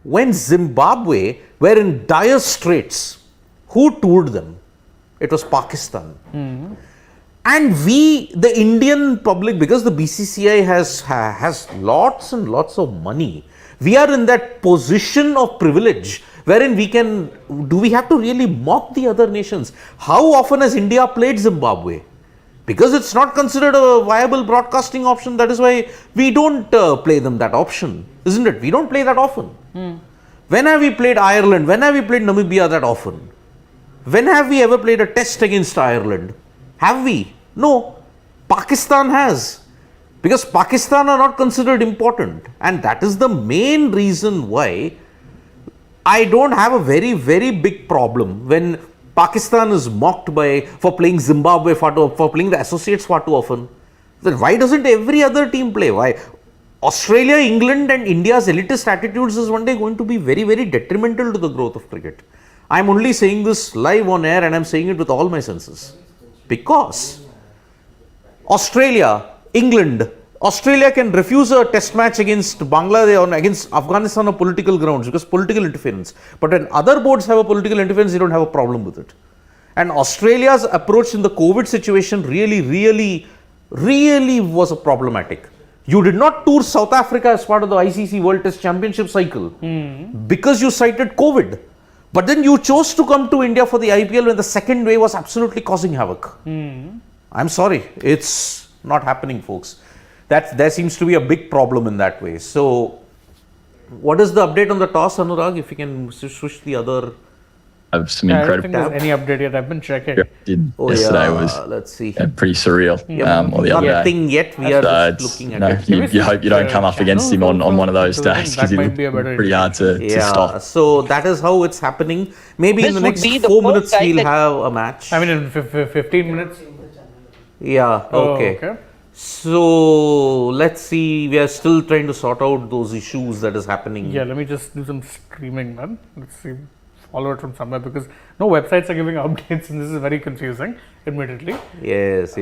B: were in dire straits? Who toured them? It was Pakistan. And we, the Indian public, because the BCCI has lots and lots of money, we are in that position of privilege wherein do we have to really mock the other nations? How often has India played Zimbabwe? Because it's not considered a viable broadcasting option, that is why we don't play them that option, isn't it? We don't play that often. When have we played Ireland? When have we played Namibia that often? When have we ever played a test against Ireland? Have we? No. Pakistan has. Because Pakistan are not considered important. And that is the main reason why I don't have a very, very big problem when Pakistan is mocked for playing Zimbabwe for playing the associates far too often. Then why doesn't every other team play? Why? Australia, England and India's elitist attitudes is one day going to be very, very detrimental to the growth of cricket. I'm only saying this live on air and I'm saying it with all my senses. Because Australia, England, Australia can refuse a test match against Bangladesh or against Afghanistan on political grounds because political interference. But when other boards have a political interference, they don't have a problem with it. And Australia's approach in the COVID situation really was a problematic. You did not tour South Africa as part of the ICC World Test Championship cycle because you cited COVID. But then you chose to come to India for the IPL when the second wave was absolutely causing havoc. I'm sorry, it's not happening, folks. There seems to be a big problem in that way. So, what is the update on the toss, Anurag? If you can switch the other.
E: Some
A: I don't
E: incredible.
A: think there's any update yet. I've been checking.
E: Yesterday was
B: let's see.
E: pretty surreal. Or the other day.
B: Nothing yet. We are just looking at it.
E: You hope you don't come up against him on one of those days because
A: That
E: it's
A: might be a better
E: pretty hard to stop.
B: So that is how it's happening. Maybe in the next 4 minutes we'll have a match.
A: I mean, in 15 minutes.
B: Yeah. Okay. So let's see. We are still trying to sort out those issues that is happening.
A: Yeah, let me just do some streaming, man. Let's see. Follow it from somewhere because no websites are giving updates and this is very confusing, admittedly.
B: Yes.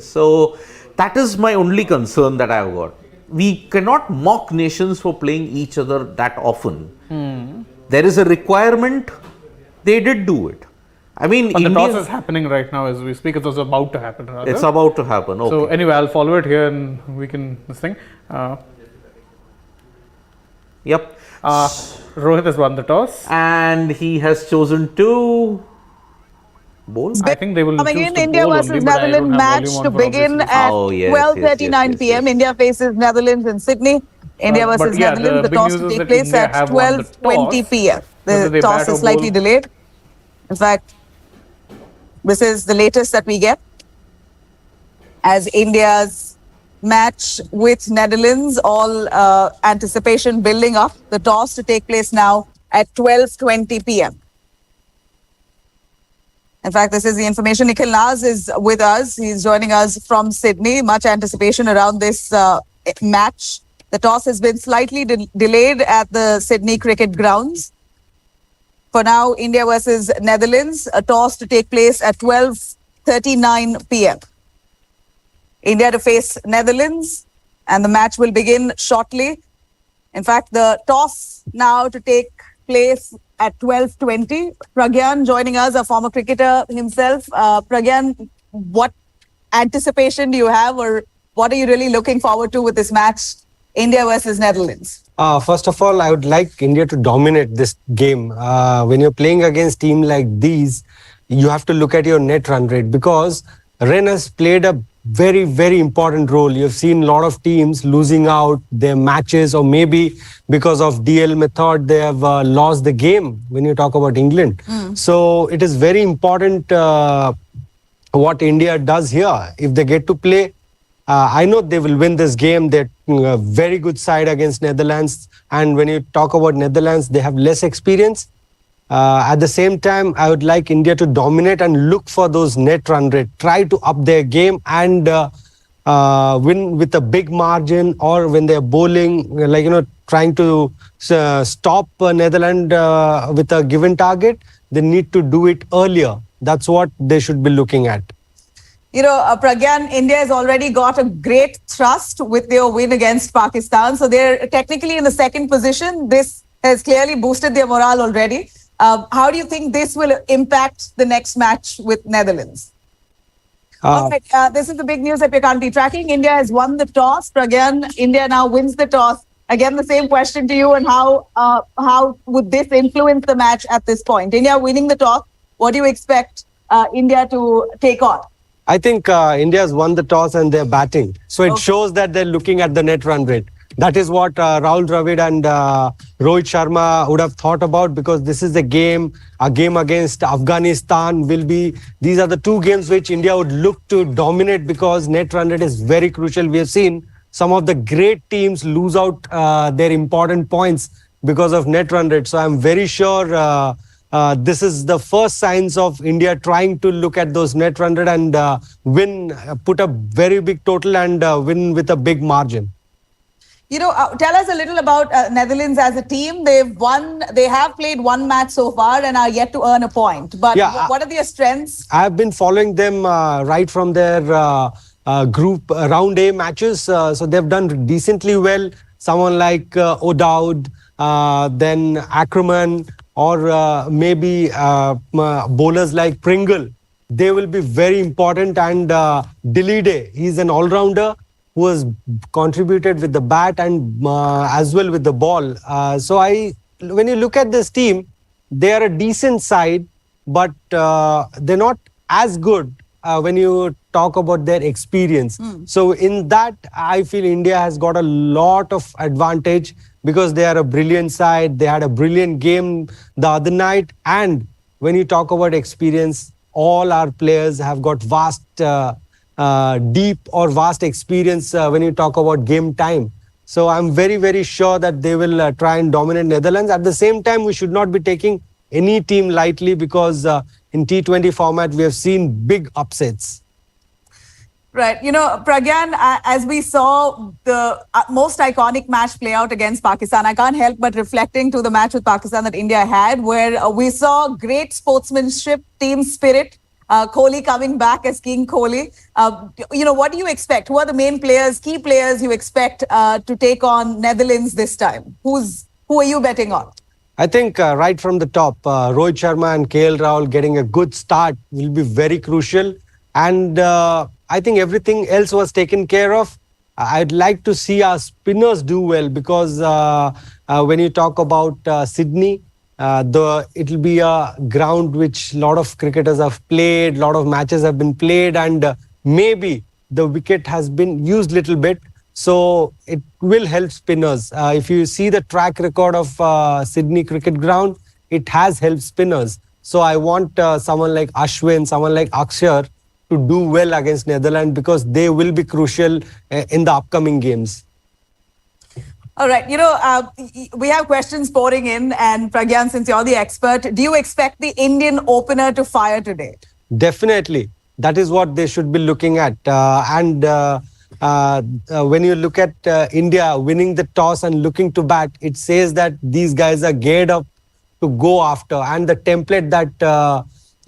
B: So that is my only concern that I have got. We cannot mock nations for playing each other that often. There is a requirement. They did do it. I mean,
A: But the toss is happening right now as we speak. It was about to happen. Rather.
B: It's about to happen. Okay.
A: So anyway, I'll follow it here and we can this thing.
B: Yep.
A: Rohit has won the toss.
B: And he has chosen to bowl.
A: I think they will
F: Coming
A: choose
F: in,
A: to
F: India
A: bowl
F: versus
A: only, but I don't
F: Netherlands
A: have
F: match
A: volume on
F: to
A: for
F: begin
A: obvious
F: at
B: Oh, yes,
F: 12:39 p.m.
B: yes.
F: India faces Netherlands in Sydney. India
A: But
F: versus
A: yeah,
F: Netherlands.
A: the
F: The
A: big
F: toss
A: news
F: will
A: is
F: take
A: that
F: place
A: India
F: at
A: have won the
F: 12:20
A: toss.
F: p.m.
A: Whether
F: The
A: they
F: toss
A: bat or
F: is slightly
A: bowl.
F: delayed. In fact, this is the latest that we get as India's match with Netherlands. All anticipation building up. The toss to take place now at 12:20 p.m. In fact, this is the information. Nikhil Naz is with us. He's joining us from Sydney. Much anticipation around this match. The toss has been slightly delayed at the Sydney cricket grounds. For now, India versus Netherlands, a toss to take place at 12:39 p.m. India to face Netherlands, and the match will begin shortly. In fact, the toss now to take place at 12:20. Pragyan joining us, a former cricketer himself. Pragyan, what anticipation do you have, or what are you really looking forward to with this match, India versus Netherlands?
G: First of all, I would like India to dominate this game. When you're playing against teams like these, you have to look at your net run rate because Ren has played a very, very important role. You've seen a lot of teams losing out their matches, or maybe because of DL method, they have lost the game when you talk about England. So it is very important what India does here. If they get to play, I know they will win this game. They're a very good side against Netherlands. And when you talk about Netherlands, they have less experience. At the same time, I would like India to dominate and look for those net run rate, try to up their game and win with a big margin, or when they're bowling, like, trying to stop Netherlands with a given target, they need to do it earlier. That's what they should be looking at.
F: Pragyan, India has already got a great thrust with their win against Pakistan. So they're technically in the second position. This has clearly boosted their morale already. How do you think this will impact the next match with Netherlands? All right, this is the big news that we're currently tracking. India has won the toss. Pragyan, India now wins the toss. Again, the same question to you, and how would this influence the match at this point? India winning the toss, what do you expect India to take on?
G: I think India has won the toss and they're batting. So it shows that they're looking at the net run rate. That is what Rahul Dravid and Rohit Sharma would have thought about, because this is a game against Afghanistan will be, these are the two games which India would look to dominate, because net run rate is very crucial. We have seen some of the great teams lose out their important points because of net run rate. So I'm very sure this is the first signs of India trying to look at those net run rate and win, put a very big total and win with a big margin.
F: Tell us a little about Netherlands as a team. They have played one match so far and are yet to earn a point. But what are their strengths?
G: I have been following them right from their group round A matches. So they've done decently well. Someone like O'Dowd, then Ackerman, or maybe bowlers like Pringle. They will be very important. And Dilide, he's an all-rounder who has contributed with the bat and as well with the ball. So when you look at this team, they are a decent side, but they're not as good when you talk about their experience. So in that, I feel India has got a lot of advantage, because they are a brilliant side. They had a brilliant game the other night. And when you talk about experience, all our players have got vast deep or vast experience when you talk about game time. So I'm very, very sure that they will try and dominate Netherlands. At the same time, we should not be taking any team lightly, because in T20 format, we have seen big upsets.
F: Right. Pragyan, as we saw the most iconic match play out against Pakistan, I can't help but reflecting to the match with Pakistan that India had, where we saw great sportsmanship, team spirit, Kohli coming back as King Kohli. What do you expect? Who are the main players, key players you expect to take on Netherlands this time? Who are you betting on?
G: I think right from the top, Rohit Sharma and KL Rahul getting a good start will be very crucial. And I think everything else was taken care of. I'd like to see our spinners do well, because when you talk about Sydney, it'll be a ground which a lot of cricketers have played, a lot of matches have been played, and maybe the wicket has been used a little bit. So it will help spinners. If you see the track record of Sydney cricket ground, it has helped spinners. So I want someone like Ashwin, someone like Akshar to do well against Netherlands, because they will be crucial in the upcoming games.
F: All right. We have questions pouring in, and Pragyan, since you're the expert, do you expect the Indian opener to fire today?
G: Definitely. That is what they should be looking at. When you look at India winning the toss and looking to bat, it says that these guys are geared up to go after. And the template that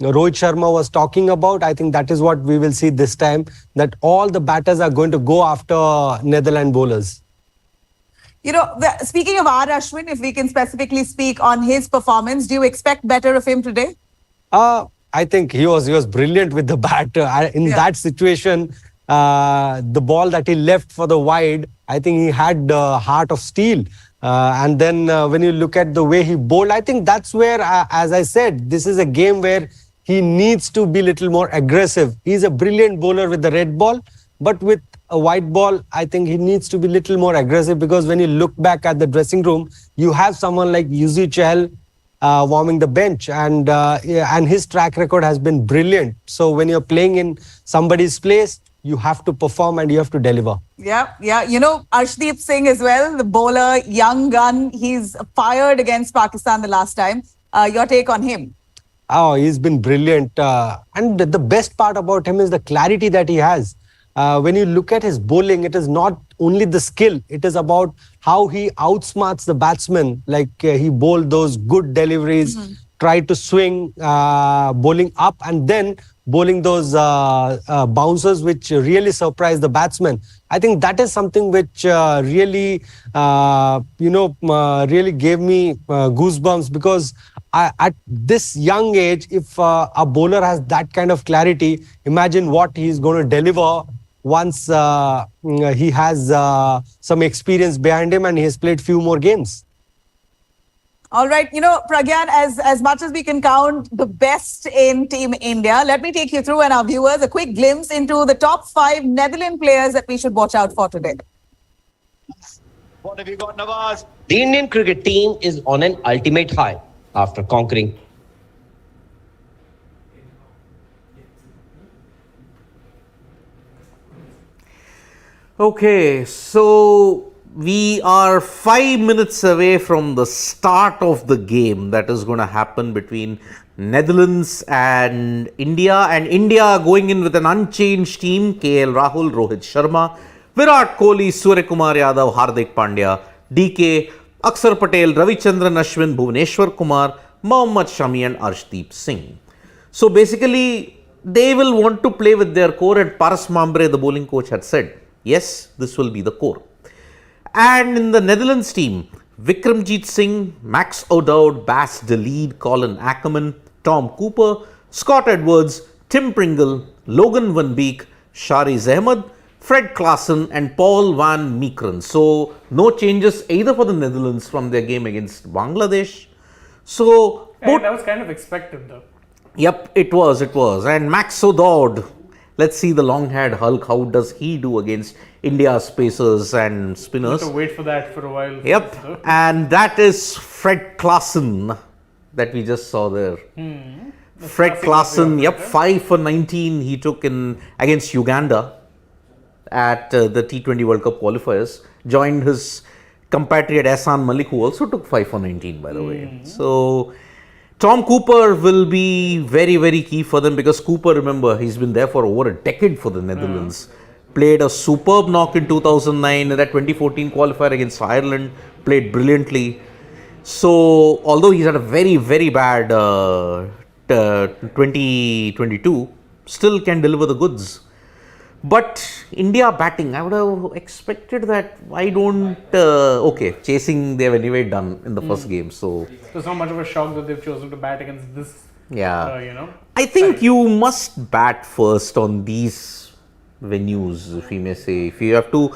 G: Rohit Sharma was talking about, I think that is what we will see this time, that all the batters are going to go after Netherlands bowlers.
F: Speaking of R. Ashwin, if we can specifically speak on his performance, do you expect better of him today?
G: I think he was brilliant with the bat. In that situation, the ball that he left for the wide, I think he had the heart of steel. And then when you look at the way he bowled, I think that's where, as I said, this is a game where he needs to be a little more aggressive. He's a brilliant bowler with the red ball, But with a white ball, I think he needs to be little more aggressive, because when you look back at the dressing room, you have someone like Yuzi Chahal warming the bench, and his track record has been brilliant. So when you're playing in somebody's place, you have to perform and you have to deliver.
F: Yeah. You know, Arshdeep Singh as well, the bowler, young gun. He's fired against Pakistan the last time. Your take on him?
G: Oh, he's been brilliant. And the best part about him is the clarity that he has. When you look at his bowling, it is not only the skill, it is about how he outsmarts the batsman. Like he bowled those good deliveries, tried to swing, bowling up, and then bowling those bouncers which really surprised the batsman. I think that is something which really gave me goosebumps, because at this young age, if a bowler has that kind of clarity, imagine what he's going to deliver once he has some experience behind him and he has played few more games.
F: All right, you know, Pragyan, as much as we can count the best in Team India, let me take you through and our viewers a quick glimpse into the top 5 Netherlands players that we should watch out for today.
H: What have you got, Nawaz? The Indian cricket team is on an ultimate high after conquering
B: Okay, so we are 5 minutes away from the start of the game that is going to happen between Netherlands and India going in with an unchanged team: KL Rahul, Rohit Sharma, Virat Kohli, Suryakumar Yadav, Hardik Pandya, DK, Akshar Patel, Ravichandran Ashwin, Bhuvaneshwar Kumar, Mohammad Shami and Arshdeep Singh. So basically they will want to play with their core, and Paras Mambre, the bowling coach, had said yes, this will be the core. And in the Netherlands team, Vikramjit Singh, Max O'Dowd, Bas de Leede, Colin Ackerman, Tom Cooper, Scott Edwards, Tim Pringle, Logan Van Beek, Shariz Ahmed, Fred Klaassen and Paul van Meekeren. So no changes either for the Netherlands from their game against Bangladesh. So
A: that was kind of expected though.
B: Yep, it was. And Max O'Dowd, let's see the long-haired Hulk, how does he do against India's pacers and spinners?
A: To wait for that for a while.
B: Yep, and that is Fred Klaassen that we just saw there. Fred Klaassen, yep, 5 for 19 he took in against Uganda at the T20 World Cup qualifiers. Joined his compatriot Ehsan Malik, who also took 5 for 19 by the way. So Tom Cooper will be very, very key for them, because Cooper, remember, he's been there for over a decade for the Netherlands. Played a superb knock in 2009 in that 2014 qualifier against Ireland. Played brilliantly. So, although he's had a very, very bad 2022, still can deliver the goods. But India batting, I would have expected that. Why don't chasing they've anyway done in the first game. So
A: it's not much of a shock that they've chosen to bat against this.
B: Yeah, I think you must bat first on these venues, if we may say. If you have to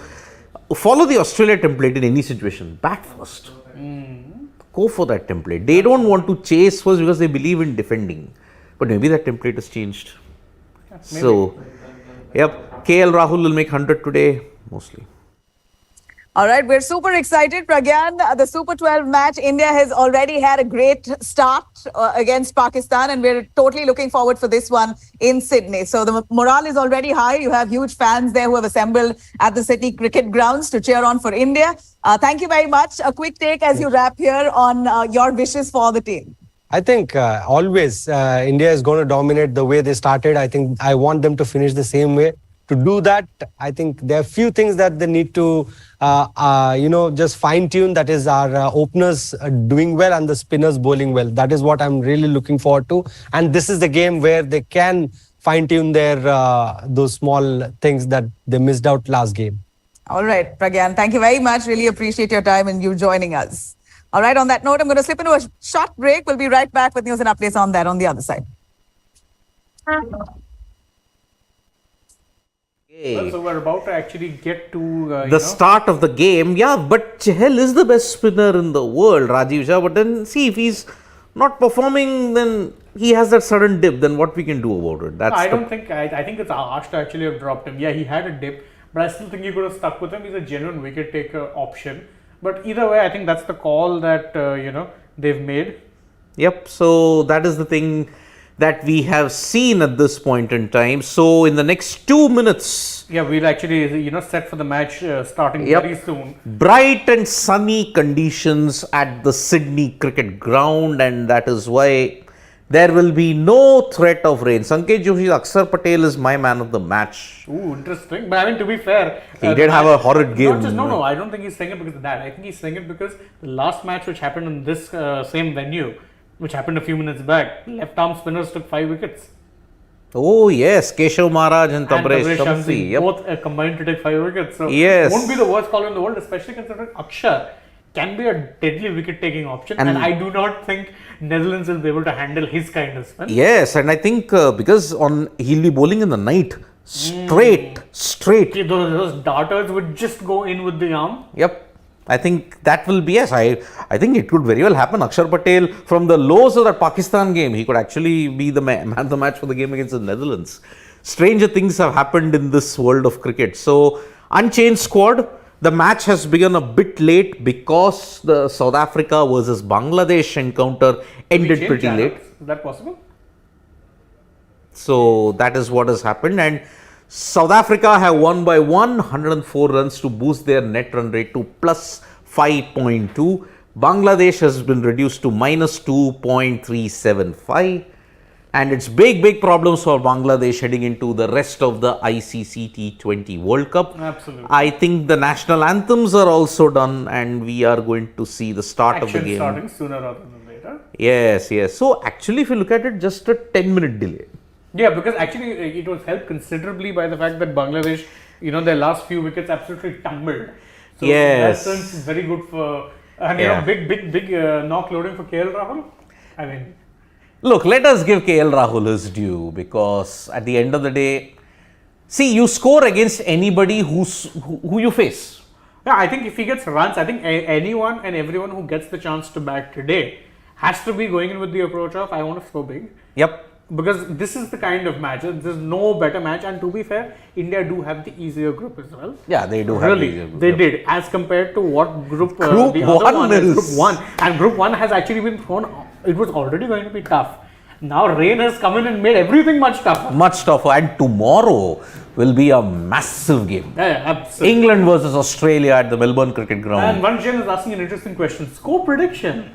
B: follow the Australia template in any situation, bat first. Go for that template. They don't want to chase first because they believe in defending. But maybe that template has changed.
A: Yeah,
B: so, yep. KL Rahul will make 100 today, mostly.
F: All right, we're super excited, Pragyan. The Super 12 match, India has already had a great start against Pakistan, and we're totally looking forward for this one in Sydney. So the morale is already high. You have huge fans there who have assembled at the Sydney cricket grounds to cheer on for India. Thank you very much. A quick take as you wrap here on your wishes for the team.
G: I think always India is going to dominate the way they started. I think I want them to finish the same way. To do that, I think there are few things that they need to, just fine-tune. That is our openers doing well and the spinners bowling well. That is what I'm really looking forward to. And this is the game where they can fine-tune their those small things that they missed out last game.
F: All right, Pragyan, thank you very much. Really appreciate your time and you joining us. All right, on that note, I'm going to slip into a short break. We'll be right back with news and updates on that on the other side.
A: So we're about to actually get to
B: the start of the game. Yeah, but Chahal is the best spinner in the world, Rajiv Shah. But then see, if he's not performing, then he has that sudden dip. Then what we can do about it? That's
A: I don't think. I think it's harsh to actually have dropped him. Yeah, he had a dip, but I still think you could have stuck with him. He's a genuine wicket taker option. But either way, I think that's the call that they've made.
B: Yep. So that is the thing that we have seen at this point in time. So in the next 2 minutes,
A: yeah, we'll actually set for the match starting very soon.
B: Bright and sunny conditions at the Sydney cricket ground, and that is why there will be no threat of rain. Sanket Joshi, Akshar Patel is my man of the match.
A: Ooh, interesting. But I mean, to be fair,
B: he did have a horrid game.
A: No, I don't think he's saying it because of that. I think he's saying it because the last match which happened in this same venue, which happened a few minutes back, left arm spinners took 5 wickets.
B: Oh yes, Keshav Maharaj and Tabraiz Shamsi.
A: Yep. Both combined to take 5 wickets. So
B: yes,
A: won't be the worst call in the world, especially considering Akshar can be a deadly wicket-taking option, and I do not think Netherlands will be able to handle his kind of spin.
B: Yes, and I think because he'll be bowling in the night, straight.
A: Those darters would just go in with the arm.
B: Yep. I think that will be, yes, I think it could very well happen. Akshar Patel, from the lows of that Pakistan game, he could actually be the man of the match for the game against the Netherlands. Stranger things have happened in this world of cricket. So, unchanged squad. The match has begun a bit late because the South Africa versus Bangladesh encounter ended pretty late.
A: Is that possible?
B: So, that is what has happened, and South Africa have won by 104 runs to boost their net run rate to plus 5.2. Bangladesh has been reduced to minus 2.375. And it's big problems for Bangladesh heading into the rest of the ICC T20 World Cup.
A: Absolutely.
B: I think the national anthems are also done, and we are going to see the start of the game.
A: Starting sooner rather than later.
B: Yes. So actually, if you look at it, just a 10-minute delay.
A: Yeah, because actually it was helped considerably by the fact that Bangladesh, their last few wickets absolutely tumbled. So
B: yes,
A: that turns very good for big knock loading for KL Rahul. I mean,
B: look, let us give KL Rahul his due, because at the end of the day, see, you score against anybody who you face.
A: Yeah, I think if he gets runs, I think anyone and everyone who gets the chance to bat today has to be going in with the approach of, I want to score big.
B: Yep.
A: Because this is the kind of match, there's no better match, and to be fair, India do have the easier group as well.
B: Yeah, they do have the easier group.
A: They did, as compared to what group,
B: the
A: other one is.
B: Group
A: 1. And Group 1 has actually been thrown, it was already going to be tough. Now rain has come in and made everything much tougher.
B: Much tougher, and tomorrow will be a massive game.
A: Yeah, absolutely.
B: England versus Australia at the Melbourne Cricket Ground.
A: And one Jen is asking an interesting question, score prediction.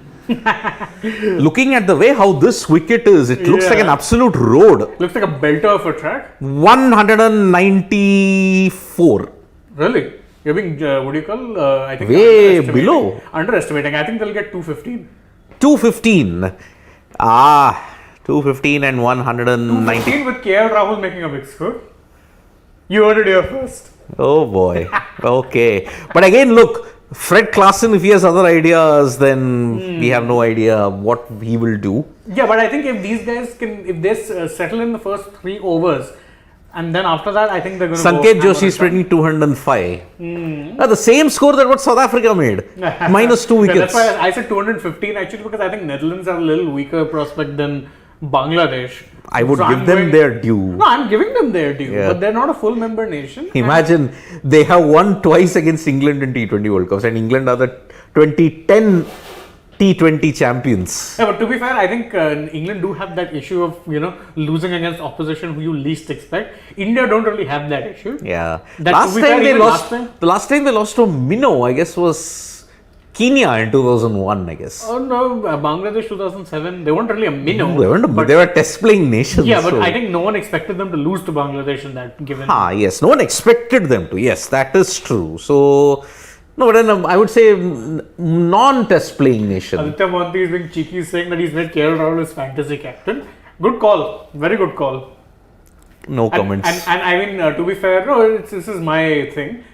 B: Looking at the way how this wicket is, it looks like an absolute road.
A: Looks like a belter of a track.
B: 194.
A: Really? You're being, what do you call? I think
B: way below.
A: Underestimating. I think they'll get 215.
B: 215. 215 and 190.
A: 215 with KL Rahul making a big score. You heard it here first.
B: Oh boy. Okay. But again, look, Fred Klaassen, if he has other ideas, then we have no idea what he will do.
A: Yeah, but I think if these guys if they settle in the first 3 overs, and then after that, I think they're going to
B: Sanket Joshi is spreading 205. The same score that what South Africa made. Minus 2 wickets.
A: Yeah, that's why I said 215 actually, because I think Netherlands are a little weaker prospect than Bangladesh.
B: I would give them their due.
A: No, I'm giving them their due, but they're not a full member nation.
B: Imagine they have won twice against England in T20 World Cups, and England are the 2010 T20 champions.
A: Yeah, but to be fair, I think England do have that issue of losing against opposition who you least expect. India don't really have that issue.
B: Yeah. The last time they lost to Minnow, I guess, was Kenya in 2001, I guess.
A: Oh no, Bangladesh 2007, they weren't really a minnow.
B: They were test playing nations.
A: Yeah, but I think no one expected them to lose to Bangladesh in that given.
B: Yes, no one expected them to. Yes, that is true. So, no, but then I would say non-test playing nation.
A: Aditya Monti is being cheeky, saying that he's made KL Rahul his fantasy captain. Good call, very good call.
B: No comments.
A: And I mean, to be fair, no, this is my thing.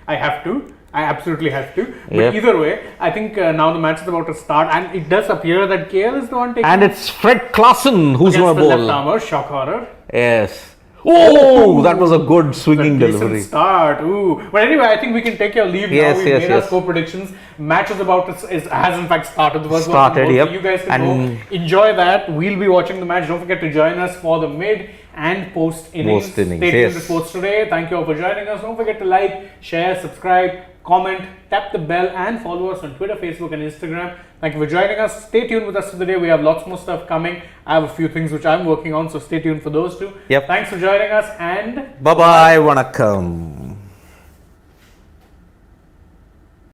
A: I absolutely have to. But either way, I think now the match is about to start, and it does appear that KL is the one taking.
B: And it's Fred Klaassen who's going to bowl.
A: Left armer, shock horror.
B: Yes. Oh, that was a good swinging
A: Decent
B: delivery.
A: start. Ooh. But anyway, I think we can take your leave
B: Yes,
A: now. We
B: yes,
A: made our
B: yes.
A: score predictions. Match is about to, has in fact started. The first one
B: Started,
A: from both.
B: yep.
A: So you guys can
B: And-
A: go enjoy that. We'll be watching the match. Don't forget to join us for the mid and post innings.
B: Post innings,
A: Stay tuned
B: yes.
A: to Sports Today. Thank you all for joining us. Don't forget to like, share, subscribe, comment, tap the bell, and follow us on Twitter, Facebook, and Instagram. Thank you for joining us. Stay tuned with us today. We have lots more stuff coming. I have a few things which I'm working on, so stay tuned for those too.
B: Yep.
A: Thanks for joining us, and
B: Bye bye, vanakkam.